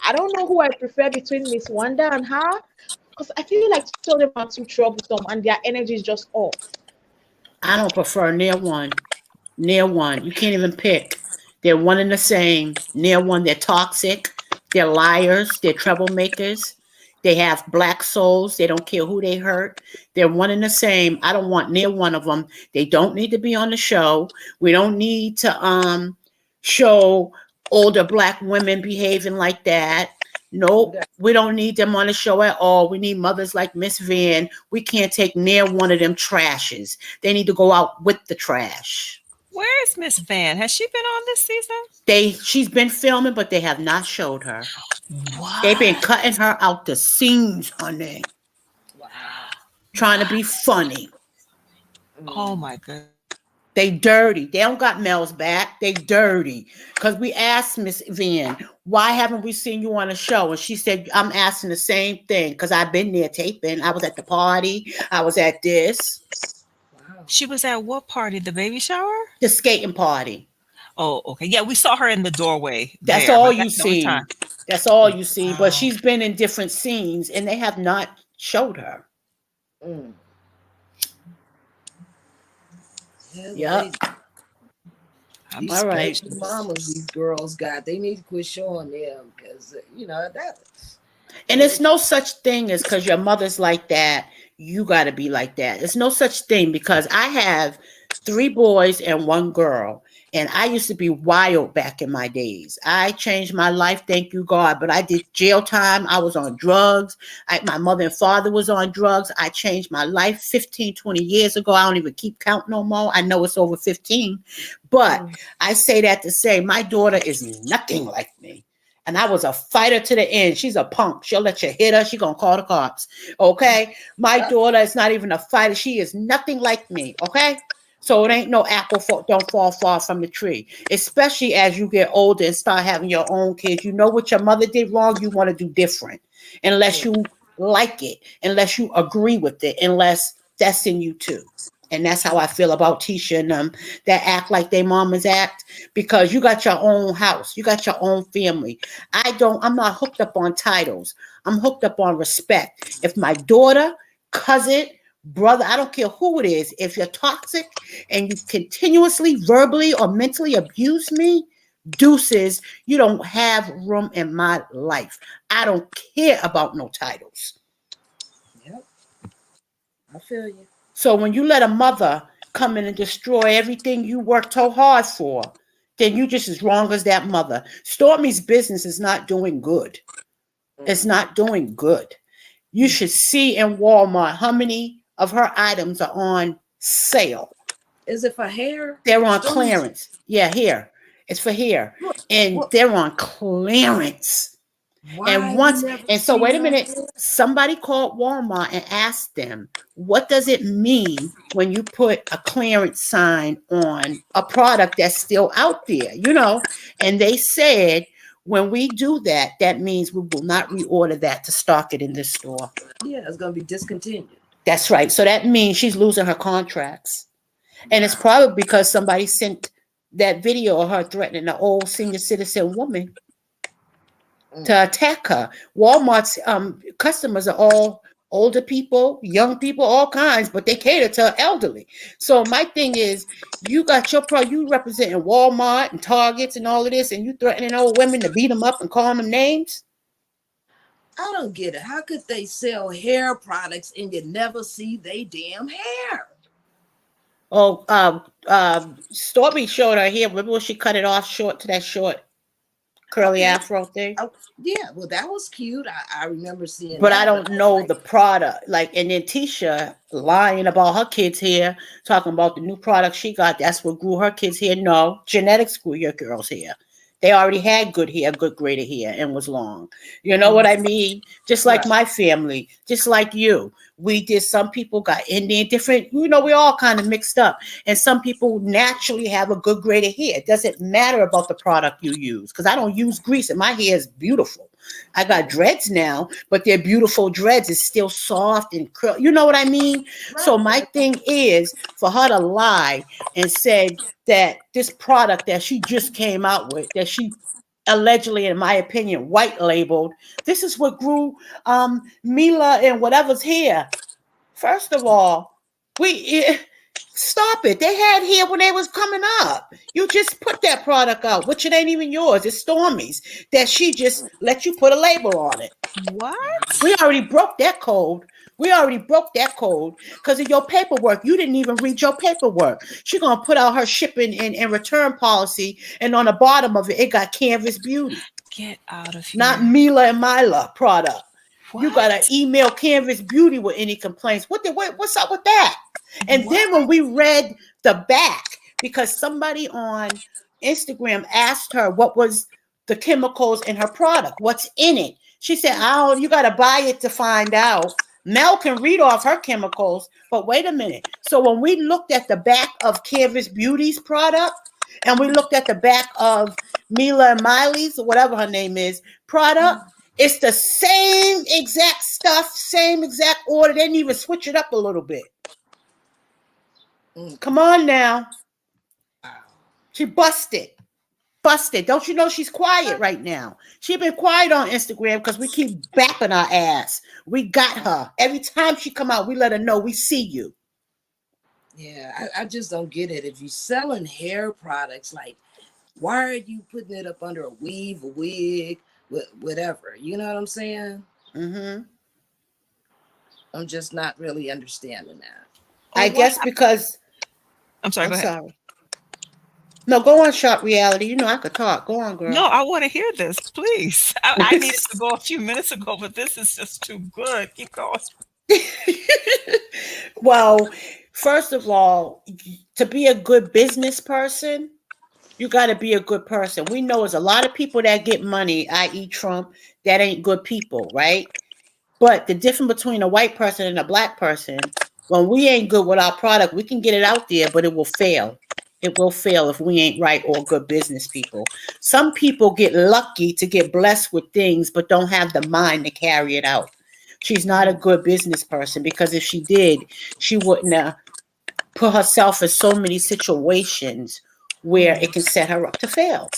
I don't know who I prefer between Miss Wanda and her, because I feel like two of them are too troublesome and their energy is just off. I don't prefer near one. Near one. You can't even pick. They're one and the same. Near one, they're toxic. They're liars. They're troublemakers. They have black souls. They don't care who they hurt. They're one and the same. I don't want near one of them. They don't need to be on the show. We don't need to show older Black women behaving like that. Nope, we don't need them on the show at all. We need mothers like Miss Van. We can't take near one of them trashes. They need to go out with the trash. Where is Miss Van? Has she been on this season? She's been filming, but they have not showed her. What? They've been cutting her out the scenes, honey. Wow. Trying to be funny. Oh my goodness. They dirty. They don't got Mel's back. They dirty. Because we asked Miss Van, why haven't we seen you on a show? And she said, I'm asking the same thing because I've been there taping. I was at the party. I was at this. Wow. She was at what party? The baby shower? The skating party. Oh, okay. Yeah, we saw her in the doorway. That's there, all but you that's the only see. time. That's all you see. Wow. But she's been in different scenes and they have not showed her. Mm. Yep. These All right. special mamas these girls got, they need to quit showing them because that. And it's no such thing as because your mother's like that, you got to be like that. It's no such thing because I have 3 boys and 1 girl. And I used to be wild back in my days. I changed my life, thank you, God. But I did jail time. I was on drugs. My mother and father was on drugs. I changed my life 15, 20 years ago. I don't even keep count no more. I know it's over 15. But I say that to say my daughter is nothing like me. And I was a fighter to the end. She's a punk. She'll let you hit her. She's going to call the cops. Okay? My daughter is not even a fighter. She is nothing like me. Okay? So it ain't no apple don't fall far from the tree, especially as you get older and start having your own kids. You know what your mother did wrong, you want to do different, unless you like it, unless you agree with it, unless that's in you too. And that's how I feel about Tisha and them that act like they mamas act, because you got your own house, you got your own family. I'm not hooked up on titles. I'm hooked up on respect. If my daughter, cousin, brother, I don't care who it is, if you're toxic and you continuously verbally or mentally abuse me, deuces, you don't have room in my life. I don't care about no titles. Yep. I feel you. So when you let a mother come in and destroy everything you worked so hard for, then you just as wrong as that mother. Stormi's business is not doing good. It's not doing good. You should see in Walmart how many of her items are on sale. Is it for hair? They're on clearance. Yeah, hair. It's for hair. And they're on clearance. And so wait a minute. Somebody called Walmart and asked them, what does it mean when you put a clearance sign on a product that's still out there? And they said, when we do that, that means we will not reorder that to stock it in this store. Yeah, it's going to be discontinued. That's right. So that means she's losing her contracts. And it's probably because somebody sent that video of her threatening an old senior citizen woman to attack her. Walmart's customers are all older people, young people, all kinds, but they cater to elderly. So my thing is, you got you representing Walmart and Targets and all of this, and you threatening old women to beat them up and call them names? I don't get it. How could they sell hair products and you never see they damn hair? Oh, Stormi showed her hair. Remember when she cut it off short to that short curly afro thing? Yeah, well, that was cute. I remember seeing but that. I don't know the product. And then Tisha lying about her kids' hair, talking about the new product she got. That's what grew her kids' hair. No, genetics grew your girls' hair. They already had good hair, good grade of hair, and was long. You know what I mean? Just like my family, just like you. Some people got Indian, different, we all kind of mixed up. And some people naturally have a good grade of hair. It doesn't matter about the product you use, because I don't use grease and my hair is beautiful. I got dreads now, but they're beautiful dreads. It's still soft and curly. You know what I mean? Right. So my thing is for her to lie and say that this product that she just came out with, that she allegedly, in my opinion, white labeled, this is what grew Mila and whatever's hair. First of all, stop it. They had hair when they was coming up. You just put that product out, which it ain't even yours. It's Stormi's, that she just let you put a label on it. What? We already broke that code. We already broke that code because of your paperwork. You didn't even read your paperwork. She's going to put out her shipping and return policy. And on the bottom of it, it got Canvas Beauty, Get out of not here. Mila and Mila product. You got to What? email Canvas Beauty with any complaints. What's up with that? And What? then when we read the back, because somebody on Instagram asked her what was the chemicals in her product, what's in it. She said, "Oh, you got to buy it to find out." Mel can read off her chemicals, but wait a minute. So when we looked at the back of Canvas Beauty's product, and we looked at the back of Mila and Miley's, or whatever her name is, product, it's the same exact stuff, same exact order. They didn't even switch it up a little bit. Come on now. She busted. Busted. Don't you know she's quiet right now? She been quiet on Instagram because we keep bapping our ass. We got her. Every time she come out, we let her know we see you. Yeah, I just don't get it. If you're selling hair products, like, why are you putting it up under a weave, a wig, whatever? You know what I'm saying? Mm-hmm. I'm just not really understanding that. I guess because I'm sorry, I'm go ahead. sorry. No, go on, Sharp Reality. You know I could talk. Go on, girl. No, I want to hear this, please. I needed to go a few minutes ago, but this is just too good. Keep going. Well, first of all, to be a good business person, you got to be a good person. We know there's a lot of people that get money, i.e. Trump, that ain't good people, right? But the difference between a white person and a black person, when we ain't good with our product, we can get it out there, but it will fail. It will fail if we ain't right or good business people. Some people get lucky to get blessed with things, but don't have the mind to carry it out. She's not a good business person because if she did, she wouldn't have put herself in so many situations where it can set her up to fail.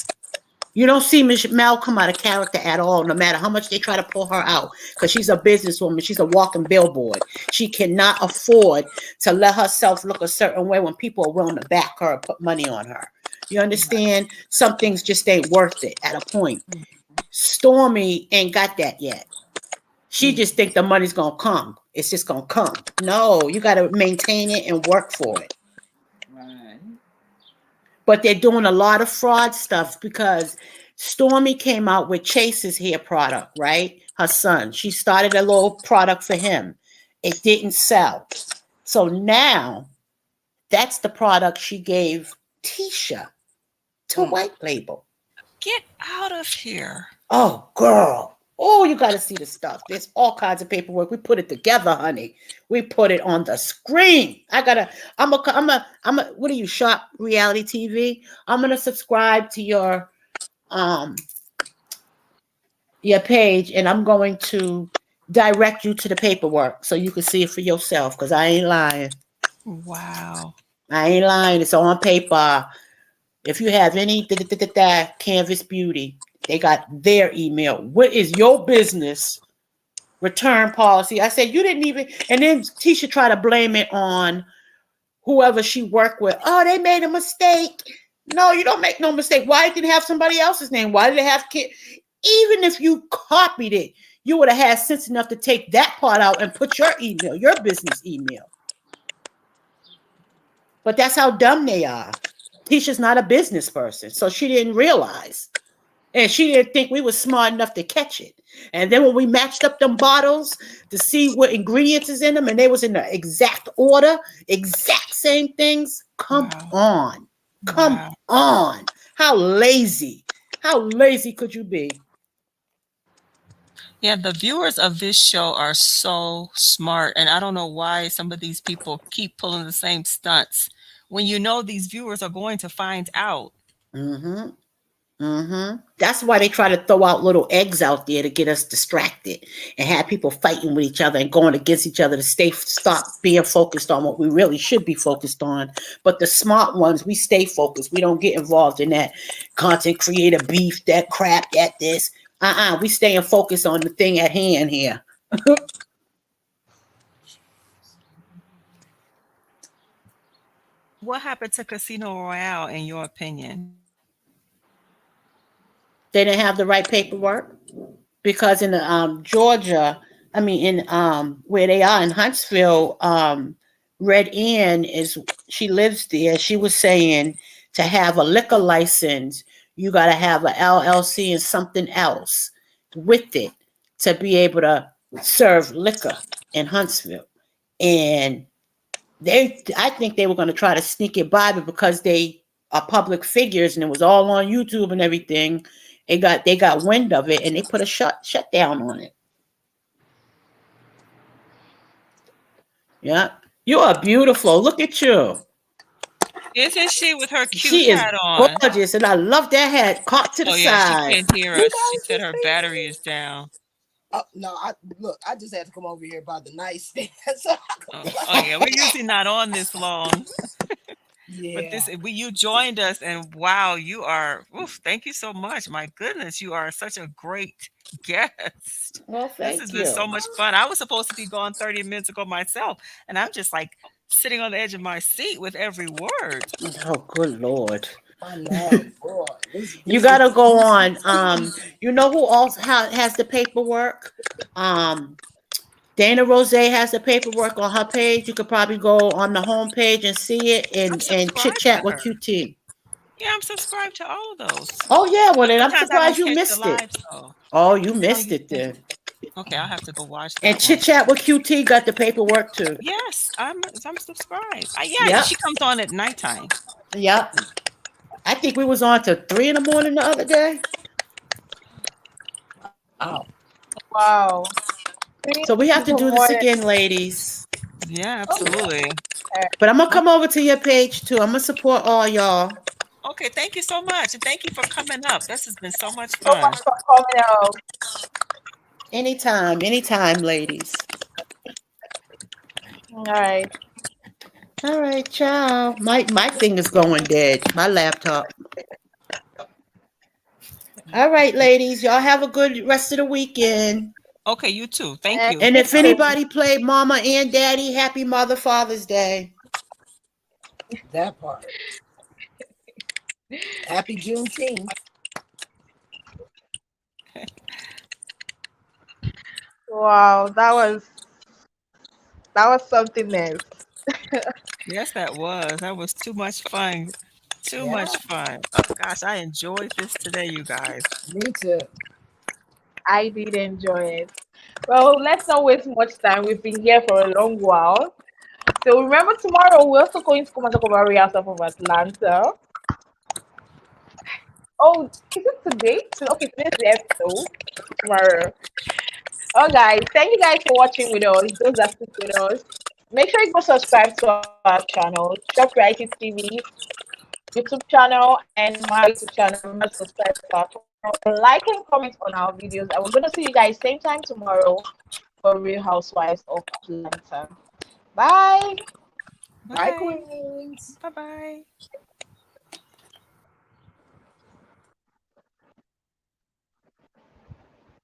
You don't see Miss Mel come out of character at all, no matter how much they try to pull her out, because she's a businesswoman. She's a walking billboard. She cannot afford to let herself look a certain way when people are willing to back her and put money on her. You understand? Some things just ain't worth it at a point. Stormi ain't got that yet. She just think the money's going to come. It's just going to come. No, you got to maintain it and work for it. Right. But they're doing a lot of fraud stuff because Stormi came out with Chase's hair product, right? Her son. She started a little product for him. It didn't sell. So now that's the product she gave Tisha to White Label. Get out of here. Oh, girl. Oh, you got to see the stuff. There's all kinds of paperwork. We put it together, honey. We put it on the screen. What are you, Sharp Reality TV? I'm going to subscribe to your page, and I'm going to direct you to the paperwork so you can see it for yourself, because I ain't lying. Wow. I ain't lying. It's on paper. If you have any Canvas Beauty, they got their email. What is your business return policy? I said, you didn't even, and then Tisha tried to blame it on whoever she worked with. Oh, they made a mistake. No, you don't make no mistake. Why did it have somebody else's name? Why did it have kid? Even if you copied it, you would have had sense enough to take that part out and put your email, your business email. But that's how dumb they are. Tisha's not a business person, so she didn't realize. And she didn't think we were smart enough to catch it. And then when we matched up them bottles to see what ingredients is in them, and they was in the exact order, exact same things, come on. Come on. How lazy. How lazy could you be? Yeah, the viewers of this show are so smart, and I don't know why some of these people keep pulling the same stunts when you know these viewers are going to find out. Mm-hmm. Mm-hmm. That's why they try to throw out little eggs out there to get us distracted and have people fighting with each other and going against each other to stop being focused on what we really should be focused on. But the smart ones, we stay focused. We don't get involved in that content creator beef, that crap, that this. We staying focused on the thing at hand here. What happened to Casino Royale, in your opinion? They didn't have the right paperwork because in the Georgia, I mean, in where they are in Huntsville, Red Ann she lives there. She was saying to have a liquor license, you got to have a LLC and something else with it to be able to serve liquor in Huntsville. And I think they were going to try to sneak it by, but because they are public figures and it was all on YouTube and everything, they got wind of it and they put a shut down on it. Yeah, you are beautiful. Look at you. Isn't she with her cute She is hat on? gorgeous, and I love that hat. Caught to the Oh yeah, she side. can't hear You us. She guys said just her made battery me. is down. Oh no! I just had to come over here by the nightstand. Oh yeah, we're usually not on this long. But Yeah. you joined us, and wow, you are. Oof, thank you so much. My goodness, you are such a great guest. Well, This has thank been you. so much fun. I was supposed to be gone 30 minutes ago myself, and I'm just like sitting on the edge of my seat with every word. Oh, good Lord. I know, boy. You gotta go on. You know who also has the paperwork? Dana Rose has the paperwork on her page. You could probably go on the home page and see it I'm and chit subscribed to chat with her. QT. Yeah, I'm subscribed to all of those. Oh yeah, well But then I'm sometimes I surprised don't you catch the missed it. live, so Oh, you no, missed you it can't. then. Okay, I'll have to go watch And that one. chit chat with QT got the paperwork too. Yes, I'm subscribed. Yeah, Yep. she comes on at nighttime. Yep. I think we was on to 3 in the morning the other day. Oh, Wow. Three So we have to do this more than again, ladies. Yeah, oh yeah. absolutely. But I'm gonna come over to your page too. I'm gonna support all y'all. Okay, thank you so much, and thank you for coming up. This has been so much so fun. much for coming out. Anytime, ladies. All right. All right, ciao. My thing is going dead. My laptop. All right, ladies. Y'all have a good rest of the weekend. Okay, you too. Thank And you. And you if Ciao. too. anybody played Mama and Daddy, happy Father's Day. That part. Happy Juneteenth. Wow, that was something else. Yes, that was. That was too much fun. Too Yeah, much fun. Oh gosh, I enjoyed this today, you guys. me too. I did enjoy it. Well, let's not waste much time. We've been here for a long while. So remember tomorrow we're also going to come and talk about Real Stuff of Atlanta. Oh, is it today? Okay, today's the episode. Tomorrow. Oh guys, thank you guys for watching with us. Those that stick with us. Make sure you go subscribe to our channel, Shop Creative TV YouTube channel and my YouTube channel. Remember to subscribe to our channel. Like and comment on our videos. And we're gonna see you guys same time tomorrow for Real Housewives of Atlanta. Bye. Bye, Bye. Queens. Bye-bye.